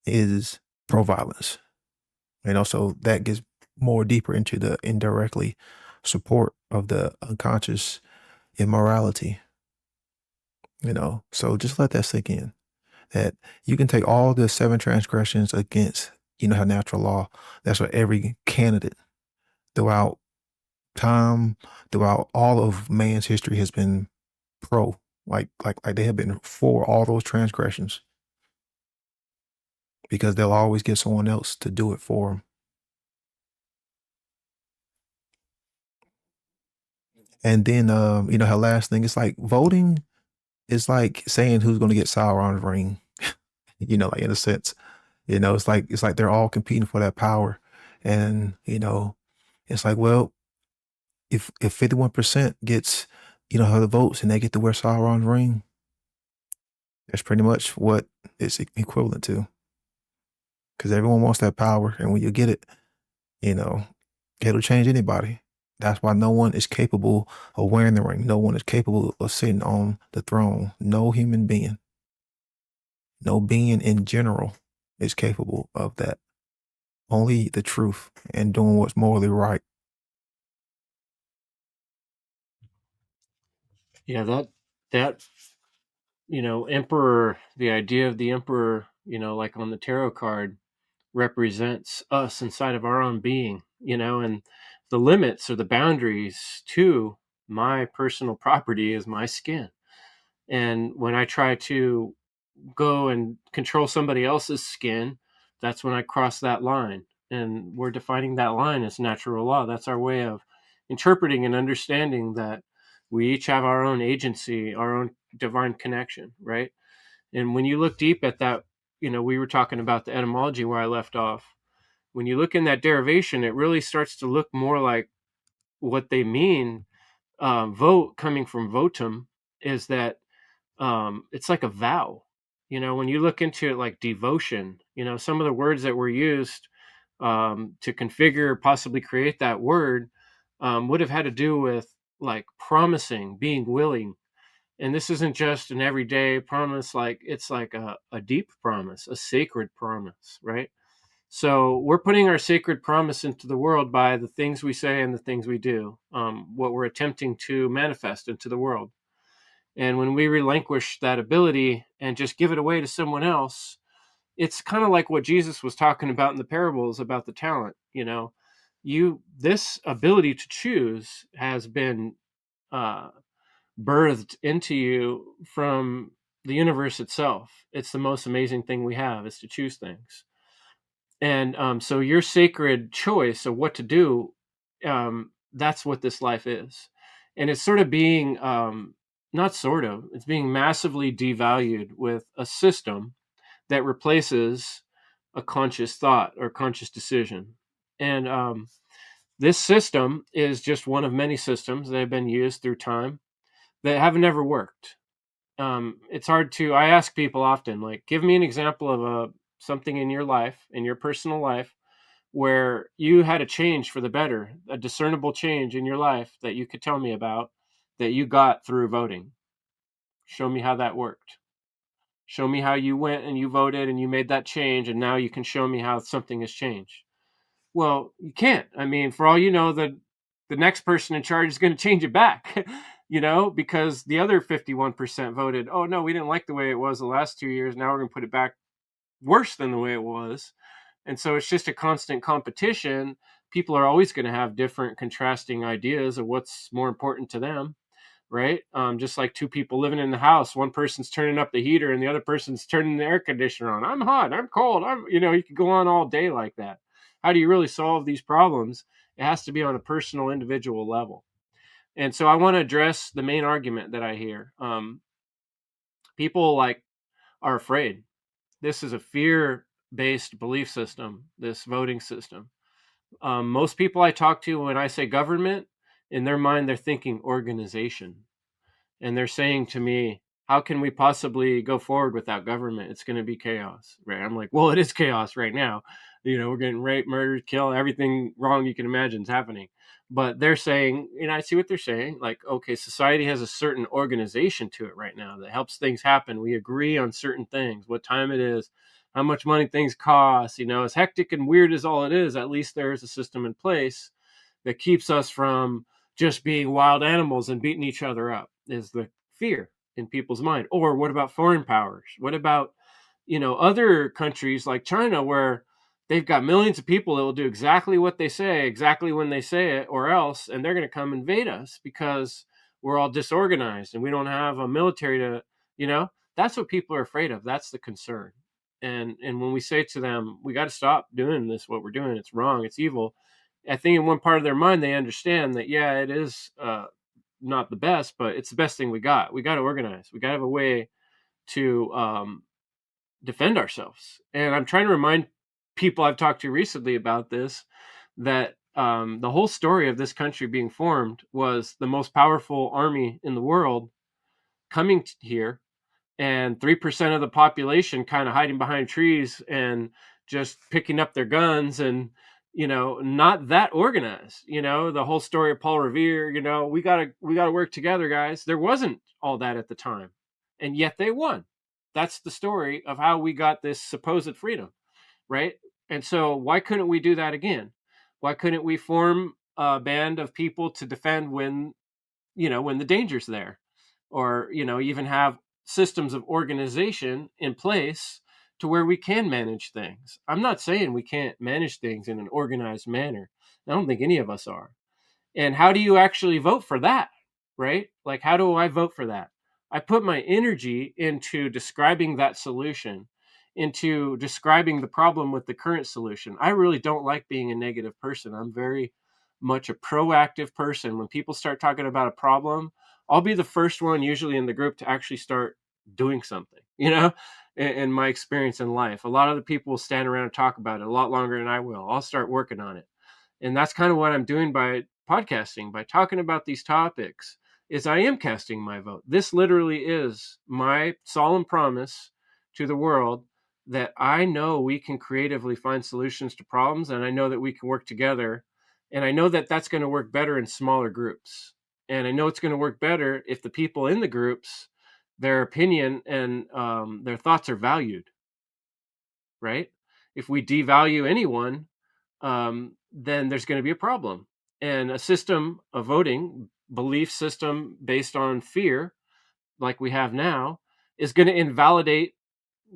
is pro-violence. So that gets more deeper into the indirectly support of the unconscious immorality. So just let that sink in, that you can take all the 7 transgressions against, her natural law. That's what every candidate throughout time, throughout all of man's history has been pro, like they have been for all those transgressions because they'll always get someone else to do it for them. And then, her last thing is like voting is like saying who's going to get Sauron's ring, like in a sense, it's like they're all competing for that power. And, it's like, well, if 51% gets, the votes and they get to wear Sauron's ring, that's pretty much what it's equivalent to. Because everyone wants that power. And when you get it, it'll change anybody. That's why no one is capable of wearing the ring. No one is capable of sitting on the throne. No human being, no being in general is capable of that. Only the truth and doing what's morally right. Yeah, that emperor, the idea of the emperor, like on the tarot card, represents us inside of our own being, and the limits or the boundaries to my personal property is my skin. And when I try to go and control somebody else's skin, that's when I cross that line. And we're defining that line as natural law. That's our way of interpreting and understanding that we each have our own agency, our own divine connection, right? And when you look deep at that, we were talking about the etymology where I left off. When you look in that derivation, it really starts to look more like what they mean. Vote, coming from votum, is that it's like a vow. When you look into it, like devotion, some of the words that were used to configure, possibly create that word, would have had to do with like promising, being willing. And this isn't just an everyday promise, like it's like a deep promise, a sacred promise, right? So we're putting our sacred promise into the world by the things we say and the things we do, what we're attempting to manifest into the world. And when we relinquish that ability and just give it away to someone else, it's kind of like what Jesus was talking about in the parables about the talent. This ability to choose has been birthed into you from the universe itself. It's the most amazing thing we have, is to choose things. And so your sacred choice of what to do, that's what this life is. And it's sort of being, not sort of, it's being massively devalued with a system that replaces a conscious thought or conscious decision. And this system is just one of many systems that have been used through time that have never worked. It's hard to, I ask people often, like, give me an example of something in your life, in your personal life, where you had a change for the better, a discernible change in your life that you could tell me about that you got through voting. Show me how that worked. Show me how you went and you voted and you made that change, and now you can show me how something has changed. Well, you can't. I mean, for all you know, the next person in charge is going to change it back, because the other 51% voted, oh, no, we didn't like the way it was the last 2 years. Now we're going to put it back worse than the way it was. And so it's just a constant competition. People are always going to have different contrasting ideas of what's more important to them, right? Just like two people living in the house, one person's turning up the heater and the other person's turning the air conditioner on. I'm hot, I'm cold, you could go on all day like that. How do you really solve these problems? It has to be on a personal, individual level. And so I want to address the main argument that I hear. People are afraid. This is a fear-based belief system, this voting system. Most people I talk to, when I say government, in their mind, they're thinking organization. And they're saying to me, how can we possibly go forward without government? It's going to be chaos, right? I'm like, well, it is chaos right now. We're getting raped, murdered, killed, everything wrong you can imagine is happening. But they're saying, I see what they're saying. Like, okay, society has a certain organization to it right now that helps things happen. We agree on certain things, what time it is, how much money things cost. As hectic and weird as all it is, at least there's a system in place that keeps us from just being wild animals and beating each other up, is the fear in people's mind. Or what about foreign powers? What about, other countries like China, where they've got millions of people that will do exactly what they say, exactly when they say it, or else, and they're going to come invade us because we're all disorganized and we don't have a military to, that's what people are afraid of. That's the concern. And when we say to them, we got to stop doing this, what we're doing, it's wrong, it's evil. I think in one part of their mind, they understand that, yeah, it is not the best, but it's the best thing we got. We got to organize. We got to have a way to defend ourselves. And I'm trying to remind people I've talked to recently about this, that the whole story of this country being formed was the most powerful army in the world coming here, and 3% of the population kind of hiding behind trees and just picking up their guns and, not that organized. The whole story of Paul Revere, we gotta work together, guys. There wasn't all that at the time, and yet they won. That's the story of how we got this supposed freedom, right? And so why couldn't we do that again? Why couldn't we form a band of people to defend when the danger's there? Or, even have systems of organization in place to where we can manage things. I'm not saying we can't manage things in an organized manner. I don't think any of us are. And how do you actually vote for that, right? Like, how do I vote for that? I put my energy into describing that solution, into describing the problem with the current solution. I really don't like being a negative person. I'm very much a proactive person. When people start talking about a problem, I'll be the first one usually in the group to actually start doing something, in my experience in life. A lot of the people will stand around and talk about it a lot longer than I will. I'll start working on it. And that's kind of what I'm doing by podcasting, by talking about these topics, is I am casting my vote. This literally is my solemn promise to the world that I know we can creatively find solutions to problems, and I know that we can work together. And I know that that's going to work better in smaller groups. And I know it's going to work better if the people in the groups, their opinion and their thoughts are valued, right? If we devalue anyone, then there's going to be a problem. And a system of voting, belief system based on fear, like we have now, is going to invalidate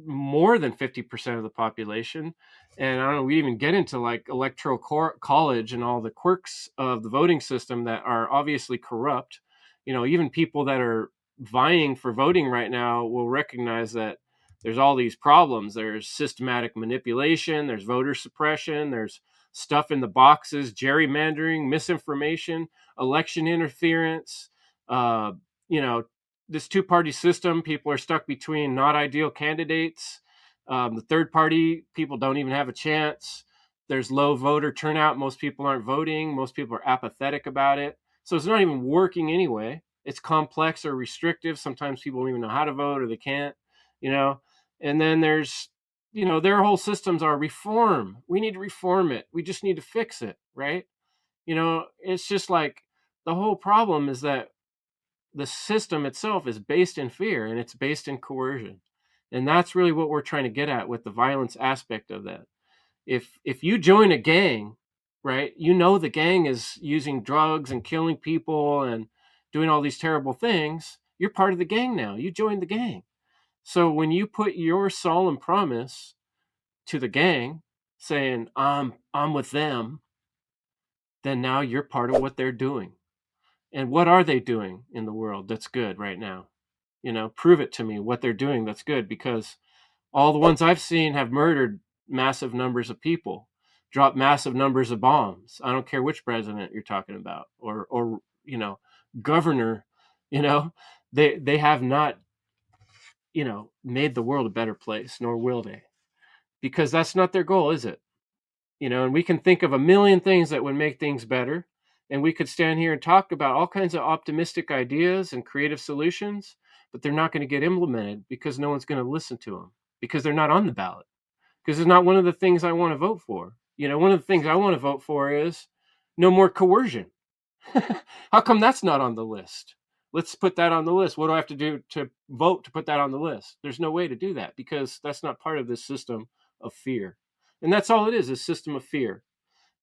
more than 50% of the population. And I don't know, we even get into like electoral college and all the quirks of the voting system that are obviously corrupt. Even people that are vying for voting right now will recognize that there's all these problems. There's systematic manipulation, there's voter suppression, there's stuff in the boxes, gerrymandering, misinformation, election interference, you know, this two-party system. People are stuck between not ideal candidates. The third party, people don't even have a chance. There's low voter turnout. Most people aren't voting. Most people are apathetic about it. So it's not even working anyway. It's complex or restrictive. Sometimes people don't even know how to vote or they can't, you know. And then there's, you know, their whole systems are reform. We need to reform it. We just need to fix it, right? You know, it's just like the whole problem is that the system itself is based in fear and it's based in coercion. And that's really what we're trying to get at with the violence aspect of that. If you join a gang, right, you know the gang is using drugs and killing people and doing all these terrible things. You're part of the gang now. You joined the gang. So when you put your solemn promise to the gang saying, I'm with them, then now you're part of what they're doing. And what are they doing in the world that's good right now? You know, prove it to me what they're doing that's good, because all the ones I've seen have murdered massive numbers of people, dropped massive numbers of bombs. I don't care which president you're talking about, or you know, governor, you know, they have not, you know, made the world a better place, nor will they, because that's not their goal, is it? You know, and we can think of a million things that would make things better. And we could stand here and talk about all kinds of optimistic ideas and creative solutions, but they're not going to get implemented because no one's going to listen to them, because they're not on the ballot, because it's not one of the things I want to vote for. You know, one of the things I want to vote for is no more coercion. How come that's not on the list? Let's put that on the list. What do I have to do to vote to put that on the list? There's no way to do that because that's not part of this system of fear. And that's all it is, a system of fear.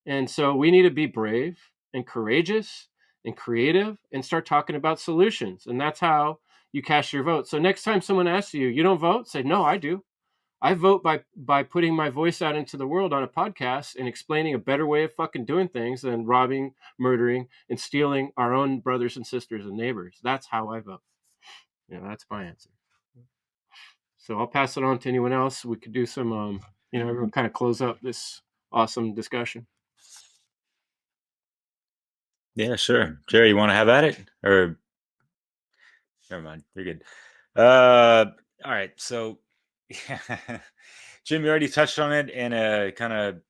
And so we need to be brave and courageous and creative and start talking about solutions. And that's how you cast your vote. So next time someone asks you, you don't vote? Say, no, I do. I vote by putting my voice out into the world on a podcast and explaining a better way of fucking doing things than robbing, murdering, and stealing our own brothers and sisters and neighbors. That's how I vote. You know, that's my answer. So I'll pass it on to anyone else. We could do some, you know, everyone kind of close up this awesome discussion. Yeah, sure. Jerry, you want to have at it? Or never mind. You're good. All right. So, Jim, you already touched on it, and kind of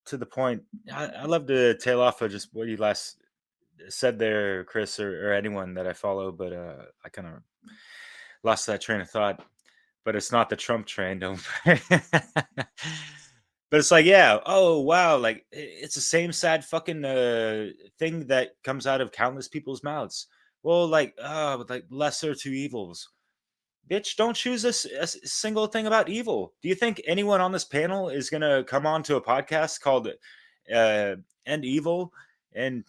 to the point. I love to tail off of just what you last said there, Chris, or anyone that I follow, but I kind of lost that train of thought. But it's not the Trump train, don't. But it's like, yeah, oh wow, like it's the same sad fucking thing that comes out of countless people's mouths. Well, like, like lesser two evils. Bitch, don't choose a single thing about evil. Do you think anyone on this panel is gonna come on to a podcast called "End Evil" and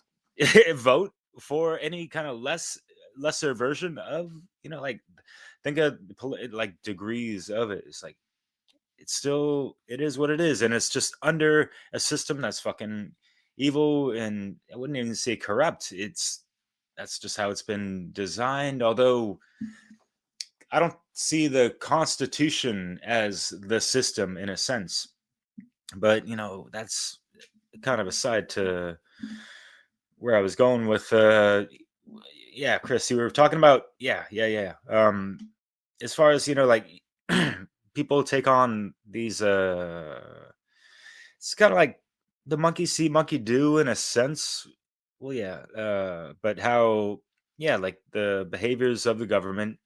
vote for any kind of lesser version of, you know, like, think of like degrees of it. It's like, it's still, it is what it is, and it's just under a system that's fucking evil, and I wouldn't even say corrupt. That's just how it's been designed. Although I don't see the Constitution as the system in a sense, but you know, that's kind of aside to where I was going with. Yeah, Chris, you were talking about, yeah. As far as, you know, like people take on these it's kind of like the monkey see monkey do in a sense. Well, yeah, but how, yeah, like the behaviors of the government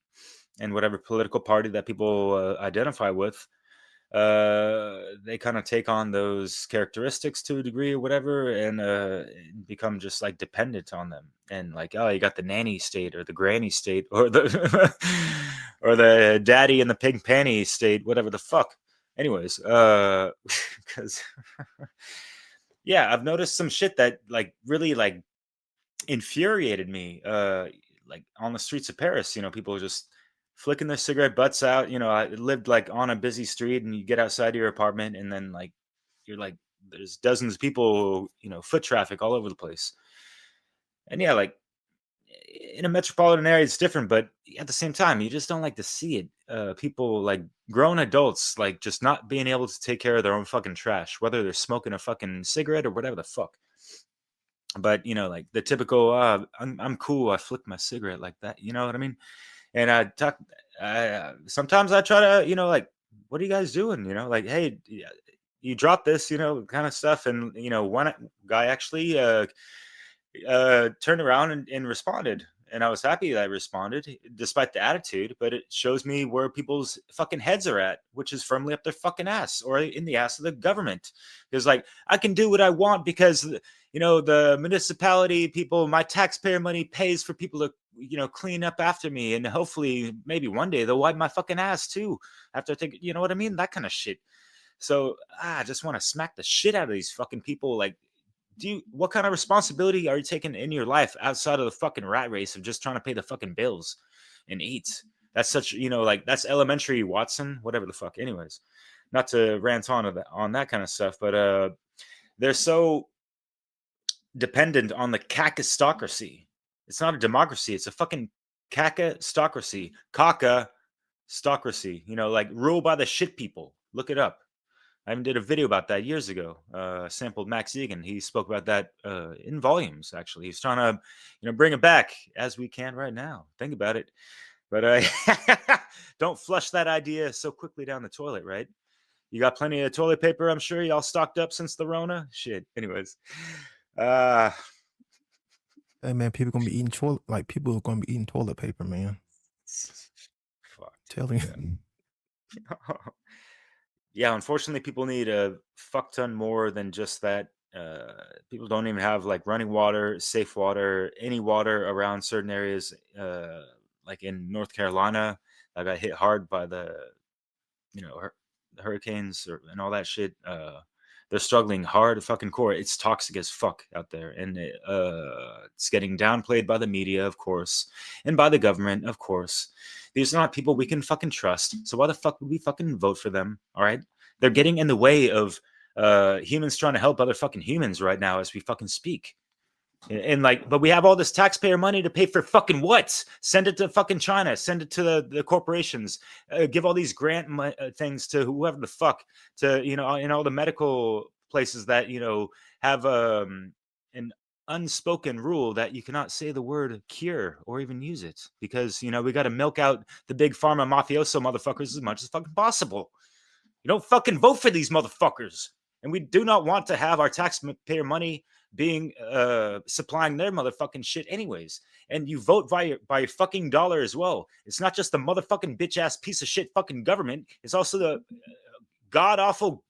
and whatever political party that people identify with, they kind of take on those characteristics to a degree or whatever, and become just like dependent on them. And like, oh, you got the nanny state or the granny state or the or the daddy in the pink panty state, whatever the fuck. Anyways, because yeah, I've noticed some shit that like really like infuriated me. Like on the streets of Paris, you know, people just flicking their cigarette butts out. You know, I lived like on a busy street, and you get outside your apartment, and then like you're like, there's dozens of people, you know, foot traffic all over the place. And yeah, like in a metropolitan area it's different, but at the same time you just don't like to see it. People like grown adults like just not being able to take care of their own fucking trash, whether they're smoking a fucking cigarette or whatever the fuck. But like the typical I'm cool, I flick my cigarette like that, you know what I mean? And I talk sometimes I try to like, what are you guys doing, like, hey, you drop this, kind of stuff. And one guy actually turned around and responded, and I was happy that I responded despite the attitude. But it shows me where people's fucking heads are at, which is firmly up their fucking ass or in the ass of the government. Because like, I can do what I want because the municipality people, my taxpayer money pays for people to clean up after me, and hopefully maybe one day they'll wipe my fucking ass too after I take, you know what I mean, that kind of shit. So I just want to smack the shit out of these fucking people. Like, what kind of responsibility are you taking in your life outside of the fucking rat race of just trying to pay the fucking bills and eat? That's such, like, that's elementary, Watson, whatever the fuck. Anyways, not to rant on that kind of stuff, but they're so dependent on the kakistocracy. It's not a democracy. It's a fucking kakistocracy. Kakistocracy. Like ruled by the shit people. Look it up. I even did a video about that years ago. Sampled Max Egan. He spoke about that in volumes, actually. He's trying to, bring it back as we can right now. Think about it. But don't flush that idea so quickly down the toilet, right? You got plenty of toilet paper, I'm sure. Y'all stocked up since the Rona? Shit. Anyways. Hey man, people gonna be eating people are gonna be eating toilet paper, man. Fuck. Telling you. Yeah, unfortunately, people need a fuck ton more than just that. People don't even have like running water, safe water, any water around certain areas. Like in North Carolina, that got hit hard by the hurricanes and all that shit. They're struggling hard. Fucking core. It's toxic as fuck out there, and it's getting downplayed by the media, of course, and by the government, of course. These are not people we can fucking trust. So why the fuck would we fucking vote for them? All right, they're getting in the way of humans trying to help other fucking humans right now as we fucking speak. And like, but we have all this taxpayer money to pay for fucking what? Send it to fucking China. Send it to the corporations. Give all these grant things to whoever the fuck, to in all the medical places that have an unspoken rule that you cannot say the word cure or even use it, because we got to milk out the big pharma mafioso motherfuckers as much as fucking possible. You don't fucking vote for these motherfuckers, and we do not want to have our taxpayer money being supplying their motherfucking shit anyways. And you vote by your fucking dollar as well. It's not just the motherfucking bitch ass piece of shit fucking government. It's also the god awful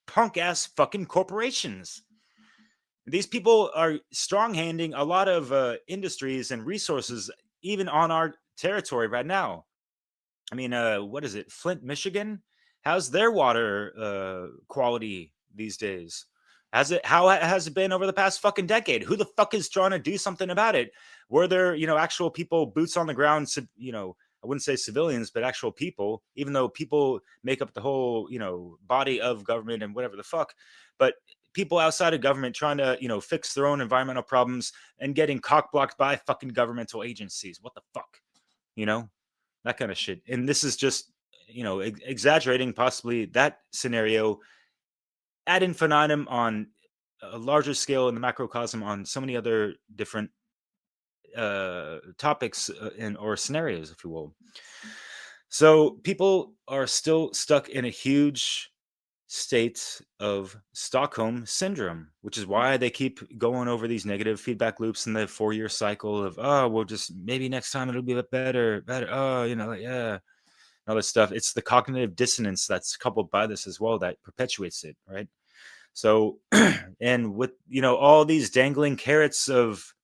punk ass fucking corporations. These people are strong handing a lot of industries and resources even on our territory right now. I mean, what is it? Flint, Michigan? How's their water quality these days? How has it been over the past fucking decade? Who the fuck is trying to do something about it? Were there, actual people, boots on the ground, I wouldn't say civilians, but actual people, even though people make up the whole, body of government and whatever the fuck, but people outside of government trying to, fix their own environmental problems and getting cock-blocked by fucking governmental agencies. What the fuck? That kind of shit. And this is just, exaggerating possibly that scenario ad infinitum on a larger scale in the macrocosm on so many other different topics or scenarios, if you will. So people are still stuck in a huge state of Stockholm syndrome, which is why they keep going over these negative feedback loops in the 4-year cycle of, we'll just maybe next time it'll be a bit better. Yeah. All this stuff. It's the cognitive dissonance that's coupled by this as well that perpetuates it, right? So, and with all these dangling carrots of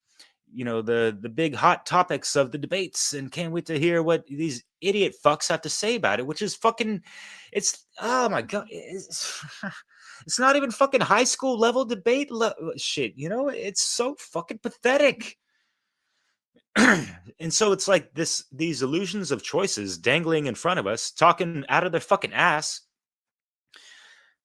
the big hot topics of the debates, and can't wait to hear what these idiot fucks have to say about it, which is fucking, it's, oh my god, it's not even fucking high school level debate shit, it's so fucking pathetic. And so it's like these illusions of choices dangling in front of us, talking out of their fucking ass.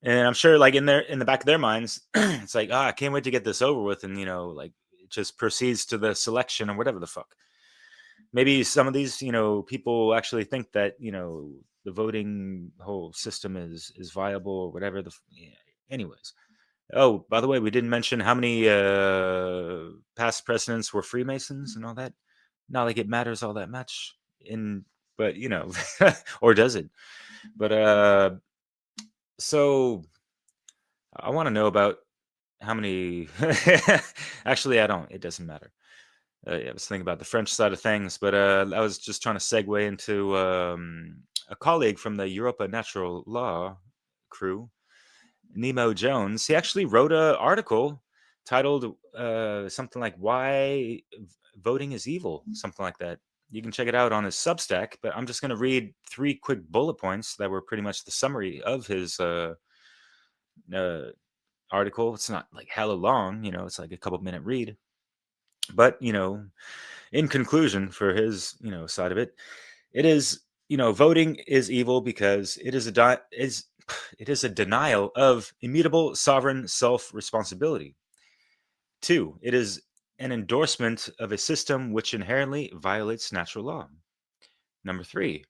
And I'm sure, like, in the back of their minds, it's like, I can't wait to get this over with, and like just proceeds to the selection or whatever the fuck. Maybe some of these, people actually think that, the voting whole system is viable or whatever. Yeah. Anyways. Oh, by the way, we didn't mention how many past presidents were Freemasons and all that. Not like it matters all that much. But or does it? But so I want to know about how many. Actually, I don't. It doesn't matter. I was thinking about the French side of things, but I was just trying to segue into a colleague from the Europa Natural Law crew, Nemo Jones. He actually wrote an article titled something like "Why Voting is Evil," something like that. You can check it out on his Substack, but I'm just going to read 3 quick bullet points that were pretty much the summary of his article. It's not like hella long, it's like a couple-minute read. But, in conclusion, for his, side of it, it is, voting is evil because it is it is a denial of immutable sovereign self-responsibility. 2, it is an endorsement of a system which inherently violates natural law. Number 3,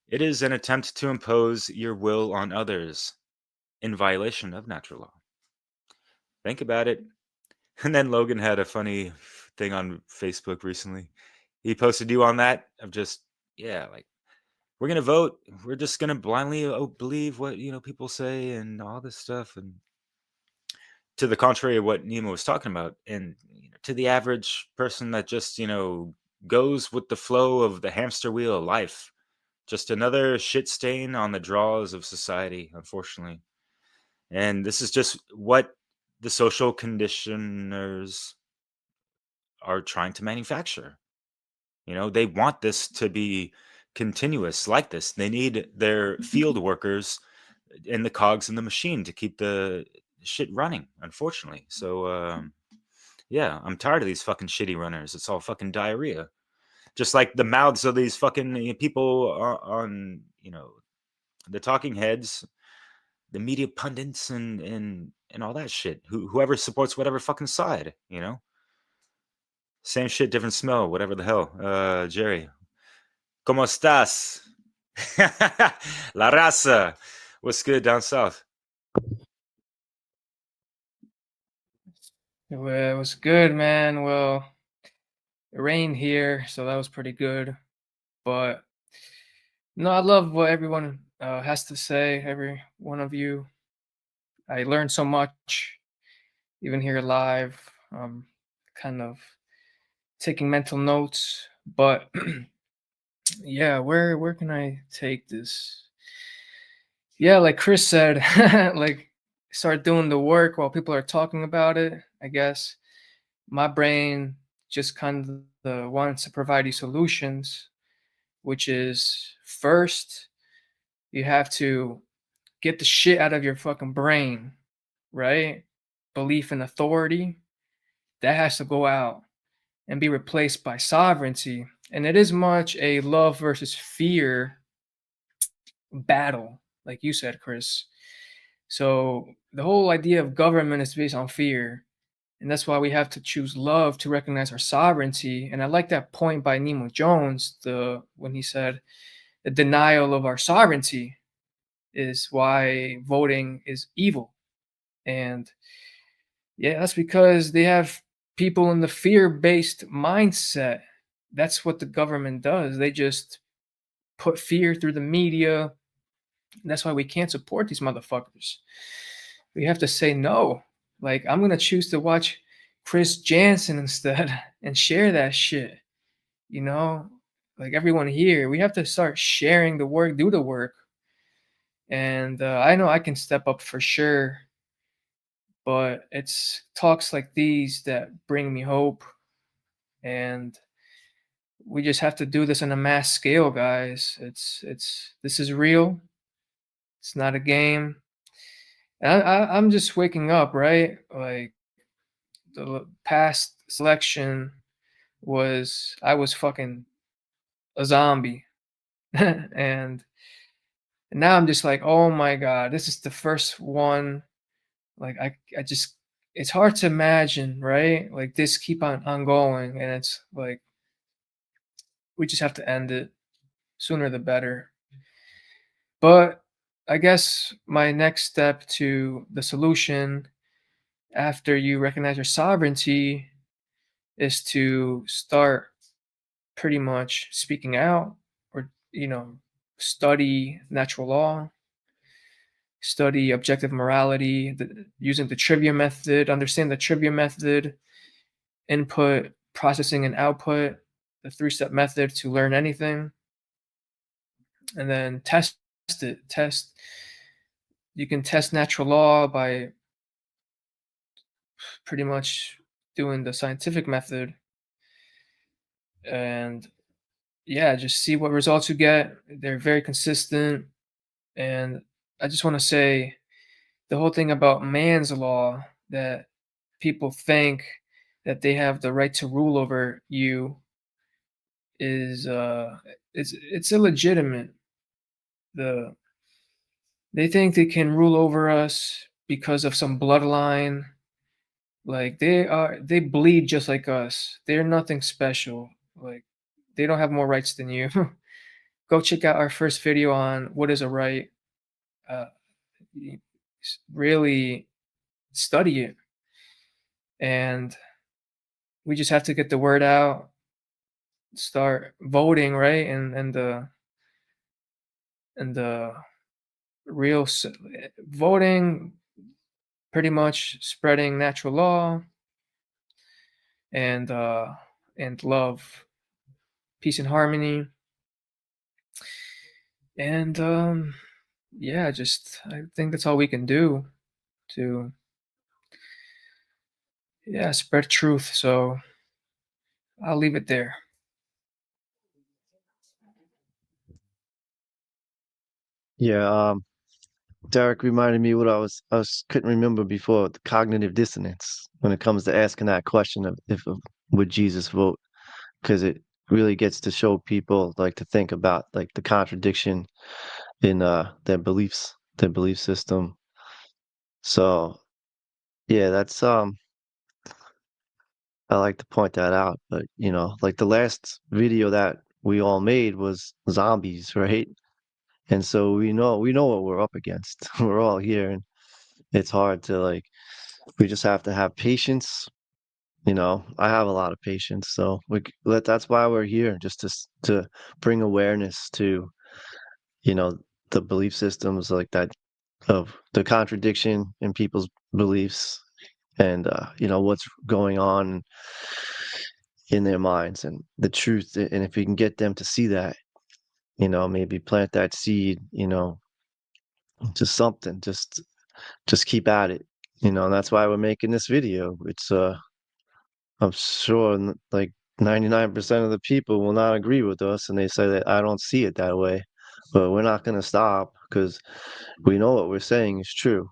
it is an attempt to impose your will on others in violation of natural law. Think about it. And then Logan had a funny thing on Facebook recently. He posted you on that of just, like, we're going to vote. We're just going to blindly believe what, people say and all this stuff. And to the contrary of what Nemo was talking about. And to the average person that just, goes with the flow of the hamster wheel of life. Just another shit stain on the draws of society, unfortunately. And this is just what the social conditioners are trying to manufacture. They want this to be continuous like this. They need their field workers and the cogs in the machine to keep the shit running, unfortunately. So, I'm tired of these fucking shitty runners. It's all fucking diarrhea. Just like the mouths of these fucking people on, the talking heads, the media pundits and all that shit. Whoever supports whatever fucking side, Same shit, different smell, whatever the hell. Jerry, ¿cómo estás? La raza. What's good down south? It was good, man. Well, it rained here, so that was pretty good. But no, I love what everyone has to say. Every one of you. I learned so much, even here live. Kind of taking mental notes, but yeah, where can I take this? Yeah, like Chris said, like start doing the work while people are talking about it. I guess my brain just kind of wants to provide you solutions, which is first you have to get the shit out of your fucking brain, right? Belief in authority, that has to go out and be replaced by sovereignty. And it is much a love versus fear battle, like you said, Chris. So the whole idea of government is based on fear. And that's why we have to choose love to recognize our sovereignty. And I like that point by Nemo Jones, when he said the denial of our sovereignty is why voting is evil. And yeah, that's because they have people in the fear-based mindset. That's what the government does. They just put fear through the media. That's why we can't support these motherfuckers. We have to say no. Like, I'm going to choose to watch Chris Jansen instead and share that shit. Like everyone here, we have to start sharing the work, do the work. And I know I can step up for sure. But it's talks like these that bring me hope. And we just have to do this on a mass scale, guys. This is real. It's not a game. And I'm just waking up, right? Like the past selection I was fucking a zombie. And now I'm just like, oh my God, this is the first one. Like I just it's hard to imagine, right? Like this keep on going, and it's like we just have to end it sooner the better. But I guess my next step to the solution after you recognize your sovereignty is to start pretty much speaking out, or study natural law, study objective morality, using the trivia method, understand the trivia method, input, processing, and output, the 3-step method to learn anything, and then test it. You can test natural law by pretty much doing the scientific method, and yeah, just see what results you get. They're very consistent. And I just want to say the whole thing about man's law, that people think that they have the right to rule over you, is it's illegitimate. They think they can rule over us because of some bloodline. Like they bleed just like us. They're nothing special. Like they don't have more rights than you. Go check out our first video on what is a right. Uh, really study it, and we just have to get the word out, start voting, right? And the real voting, pretty much spreading natural law and love, peace and harmony, and yeah, just I think that's all we can do to spread truth. So I'll leave it there. Yeah, Derek reminded me what I was couldn't remember before, the cognitive dissonance when it comes to asking that question of if would Jesus vote, because it really gets to show people, like, to think about, like, the contradiction in their beliefs, their belief system. So yeah, that's I like to point that out. But like the last video that we all made was zombies, right? And so we know what we're up against. We're all here, and it's hard to, like, we just have to have patience. I have a lot of patience, so that's why we're here, just to bring awareness to you know the belief systems, like that, of the contradiction in people's beliefs, and what's going on in their minds, and the truth. And if we can get them to see that, maybe plant that seed, just something, just keep at it. And that's why we're making this video. It's I'm sure like 99% of the people will not agree with us, and they say that I don't see it that way. But we're not going to stop, because we know what we're saying is true.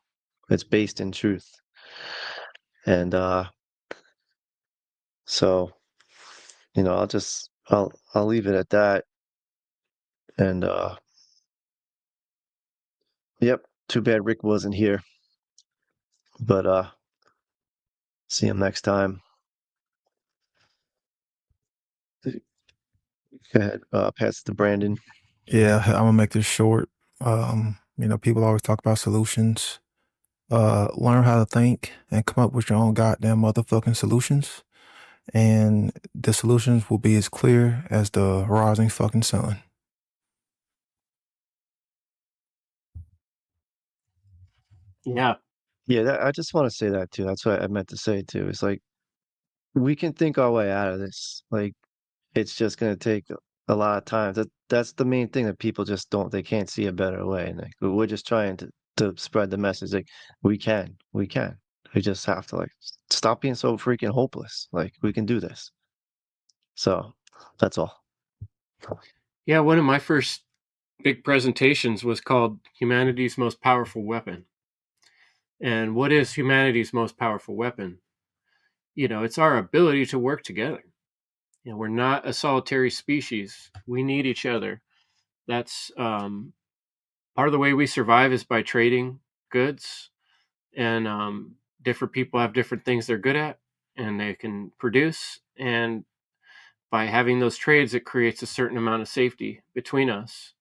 It's based in truth. And so, I'll leave it at that. And yep, too bad Rick wasn't here. But see him next time. Go ahead, pass it to Brandon. Yeah, I'm gonna make this short. People always talk about solutions. Learn how to think and come up with your own goddamn motherfucking solutions. And the solutions will be as clear as the rising fucking sun. Yeah. Yeah, I just want to say that too. That's what I meant to say too. It's like, we can think our way out of this. Like, it's just going to take a lot of time. That's the main thing, that people just don't. They can't see a better way, and like, we're just trying to spread the message. Like, we can. We just have to, like, stop being so freaking hopeless. Like, we can do this. So that's all. Yeah, one of my first big presentations was called Humanity's Most Powerful Weapon. And what is humanity's most powerful weapon? It's our ability to work together. We're not a solitary species. We need each other. That's part of the way we survive is by trading goods. And different people have different things they're good at and they can produce. And by having those trades, it creates a certain amount of safety between us.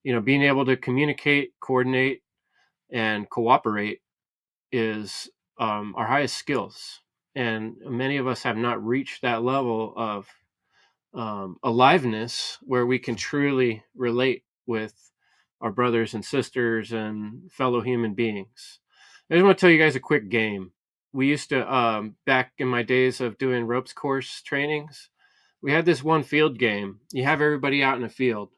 Being able to communicate, coordinate, and cooperate is our highest skills. And many of us have not reached that level of aliveness where we can truly relate with our brothers and sisters and fellow human beings. I just want to tell you guys a quick game. We used to, back in my days of doing ropes course trainings, we had this one field game. You have everybody out in a field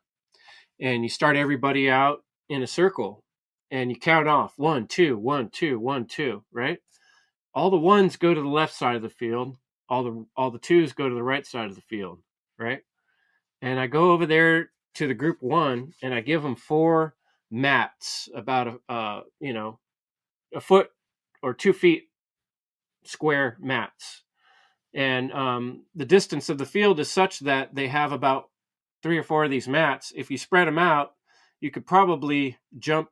and you start everybody out in a circle and you count off 1, 2, 1, 2, 1, 2, right? All the ones go to the left side of the field. All the twos go to the right side of the field, right? And I go over there to the group one and I give them 4 mats about a foot or 2 feet square mats. And the distance of the field is such that they have about 3 or 4 of these mats. If you spread them out, you could probably jump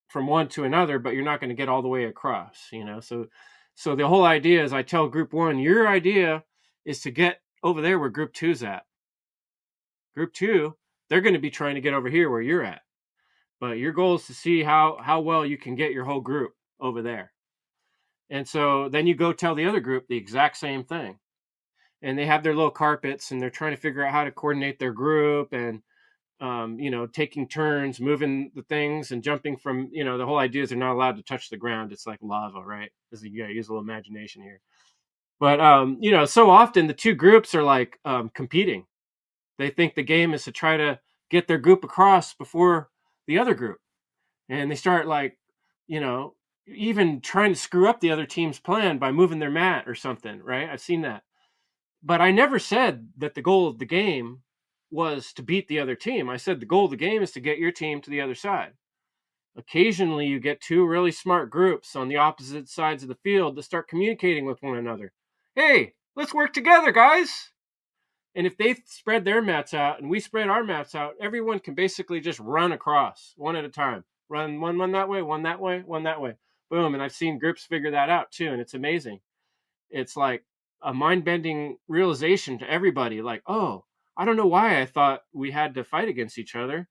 from one to another, but you're not going to get all the way across, So the whole idea is I tell group one, your idea is to get over there where group two's at. Group two, they're going to be trying to get over here where you're at. But your goal is to see how well you can get your whole group over there. And so then you go tell the other group the exact same thing. And they have their little carpets and they're trying to figure out how to coordinate their group and, taking turns, moving the things and jumping from, the whole idea is they're not allowed to touch the ground. It's like lava, right? You gotta use a little imagination here. But, so often the two groups are like competing. They think the game is to try to get their group across before the other group. And they start like, even trying to screw up the other team's plan by moving their mat or something, right? I've seen that. But I never said that the goal of the game was to beat the other team. I said the goal of the game is to get your team to the other side. Occasionally, you get 2 really smart groups on the opposite sides of the field to start communicating with one another. Hey, let's work together, guys. And if they spread their mats out and we spread our mats out, everyone can basically just run across one at a time. Run one that way, one that way, one that way. Boom. And I've seen groups figure that out too. And it's amazing. It's like a mind-bending realization to everybody. Like, oh, I don't know why I thought we had to fight against each other.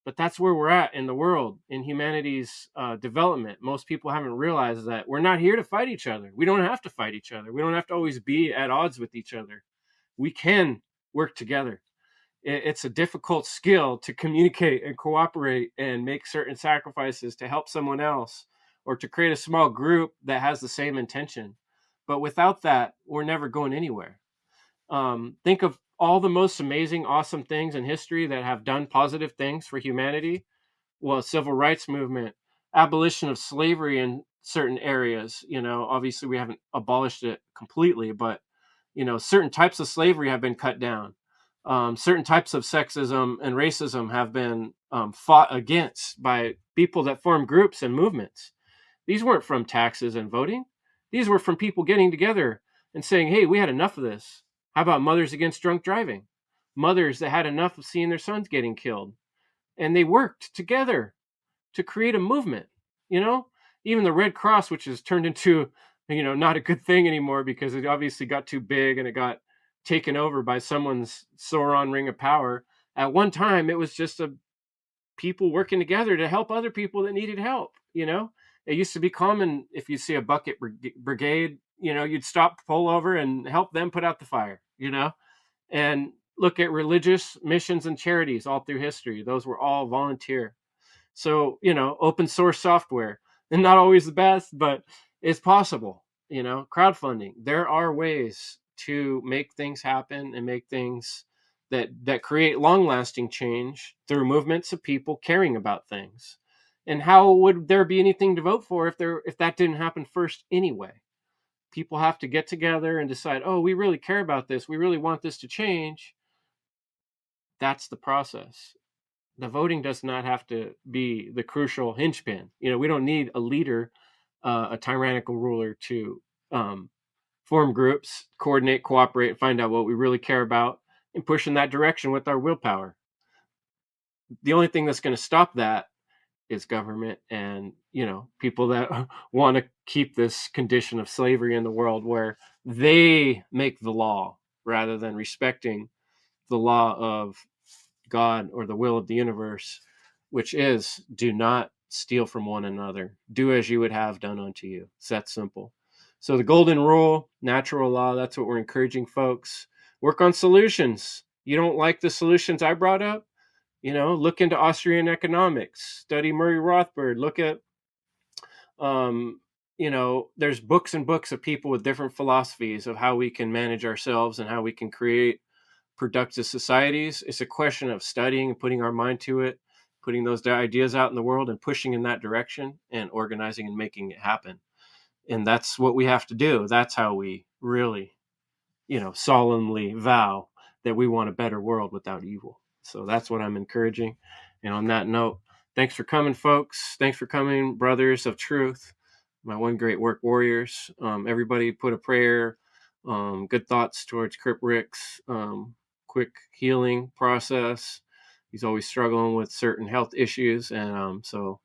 But that's where we're at in the world, in humanity's development. Most people haven't realized that we're not here to fight each other. We don't have to fight each other. We don't have to always be at odds with each other. We can work together. It's a difficult skill to communicate and cooperate and make certain sacrifices to help someone else or to create a small group that has the same intention. But without that, we're never going anywhere. Think of all the most amazing, awesome things in history that have done positive things for humanity. Well, civil rights movement, abolition of slavery in certain areas. Obviously we haven't abolished it completely, but certain types of slavery have been cut down. Certain types of sexism and racism have been fought against by people that form groups and movements. These weren't from taxes and voting. These were from people getting together and saying, hey, we had enough of this. How about mothers against drunk driving? Mothers that had enough of seeing their sons getting killed. And they worked together to create a movement. Even the Red Cross, which has turned into not a good thing anymore because it obviously got too big and it got taken over by someone's Sauron ring of power. At one time, it was just people working together to help other people that needed help. It used to be common if you see a bucket brigade, you'd stop, pull over and help them put out the fire, and look at religious missions and charities all through history. Those were all volunteer. So, open source software, and not always the best, but it's possible, crowdfunding. There are ways to make things happen and make things that create long-lasting change through movements of people caring about things. And how would there be anything to vote for if that didn't happen first anyway? People have to get together and decide, oh, we really care about this. We really want this to change. That's the process. The voting does not have to be the crucial hinge-pin. We don't need a leader, a tyrannical ruler to form groups, coordinate, cooperate, find out what we really care about, and push in that direction with our willpower. The only thing that's going to stop that is government, and people that want to keep this condition of slavery in the world where they make the law rather than respecting the law of God or the will of the universe, which is, do not steal from one another. Do as you would have done unto you. It's that simple. So the golden rule, natural law, that's what we're encouraging folks. Work on solutions. You don't like the solutions I brought up? Look into Austrian economics, study Murray Rothbard, look at, there's books and books of people with different philosophies of how we can manage ourselves and how we can create productive societies. It's a question of studying and putting our mind to it, putting those ideas out in the world and pushing in that direction and organizing and making it happen. And that's what we have to do. That's how we really, solemnly vow that we want a better world without evil. So that's what I'm encouraging. And on that note, thanks for coming, folks. Thanks for coming, brothers of truth, my One Great Work Warriors. Everybody put a prayer, good thoughts towards Crip Rick's quick healing process. He's always struggling with certain health issues. And so,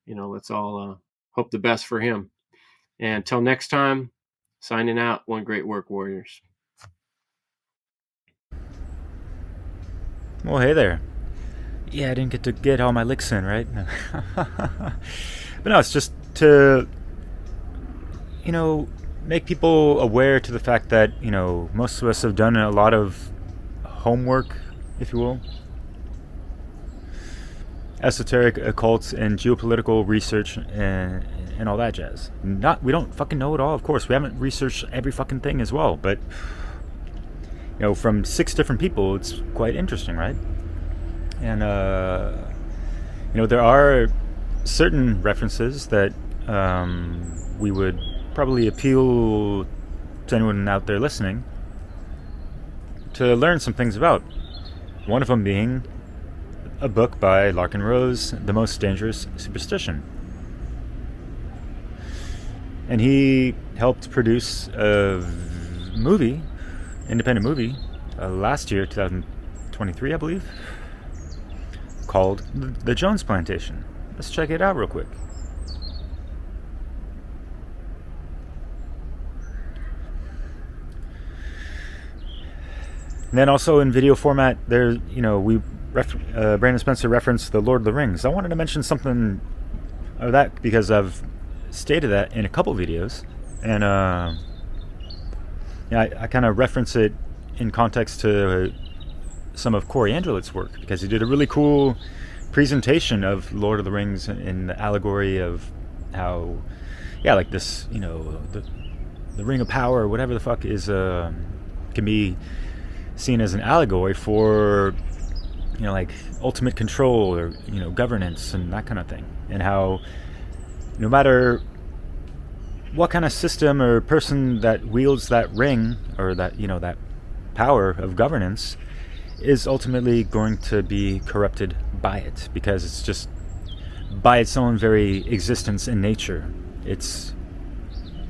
let's all hope the best for him. And until next time, signing out, One Great Work Warriors. Well, hey there. Yeah, I didn't get to get all my licks in, right? But no, it's just to, make people aware to the fact that, most of us have done a lot of homework, if you will. Esoteric, occult, and geopolitical research and all that jazz. We don't fucking know it all, of course. We haven't researched every fucking thing as well, but from 6 different people, it's quite interesting, right? And there are certain references that we would probably appeal to anyone out there listening to learn some things about. One of them being a book by Larkin Rose, The Most Dangerous Superstition. And he helped produce a movie, independent movie, last year, 2023, I believe, called The Jones Plantation. Let's check it out real quick. And then also in video format, there, Brandon Spencer referenced The Lord of the Rings. I wanted to mention something of that because I've stated that in a couple videos, and I kind of reference it in context to some of Cory Endrulat's work, because he did a really cool presentation of Lord of the Rings in the allegory of how, like this, the Ring of Power, or whatever the fuck is, can be seen as an allegory for, like ultimate control or, governance and that kind of thing. And how no matter what kind of system or person that wields that ring or that, that power of governance is ultimately going to be corrupted by it, because it's just by its own very existence and nature, it's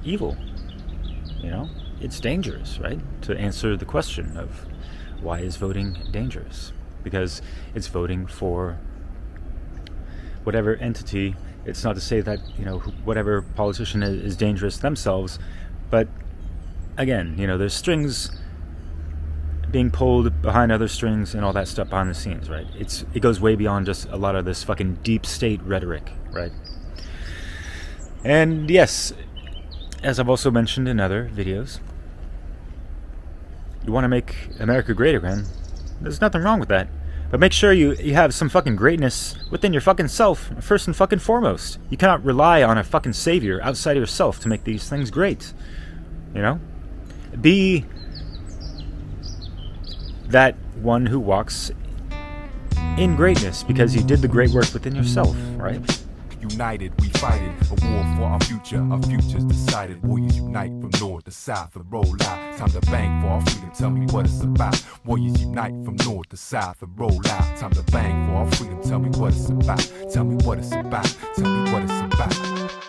evil. It's dangerous, right? To answer the question of why is voting dangerous? Because it's voting for whatever entity. It's not to say that, whatever politician is dangerous themselves, but again, there's strings being pulled behind other strings and all that stuff behind the scenes, right? It goes way beyond just a lot of this fucking deep state rhetoric, right? And yes, as I've also mentioned in other videos, you want to make America great again. There's nothing wrong with that. But make sure you have some fucking greatness within your fucking self, first and fucking foremost. You cannot rely on a fucking savior outside of yourself to make these things great. Be that one who walks in greatness because you did the great work within yourself, right? United, we fighting a war for our future's decided. Warriors unite from north to south and roll out. Time to bang for our freedom, tell me what it's about. Warriors unite from north to south and roll out. Time to bang for our freedom, tell me what it's about. Tell me what it's about, tell me what it's about.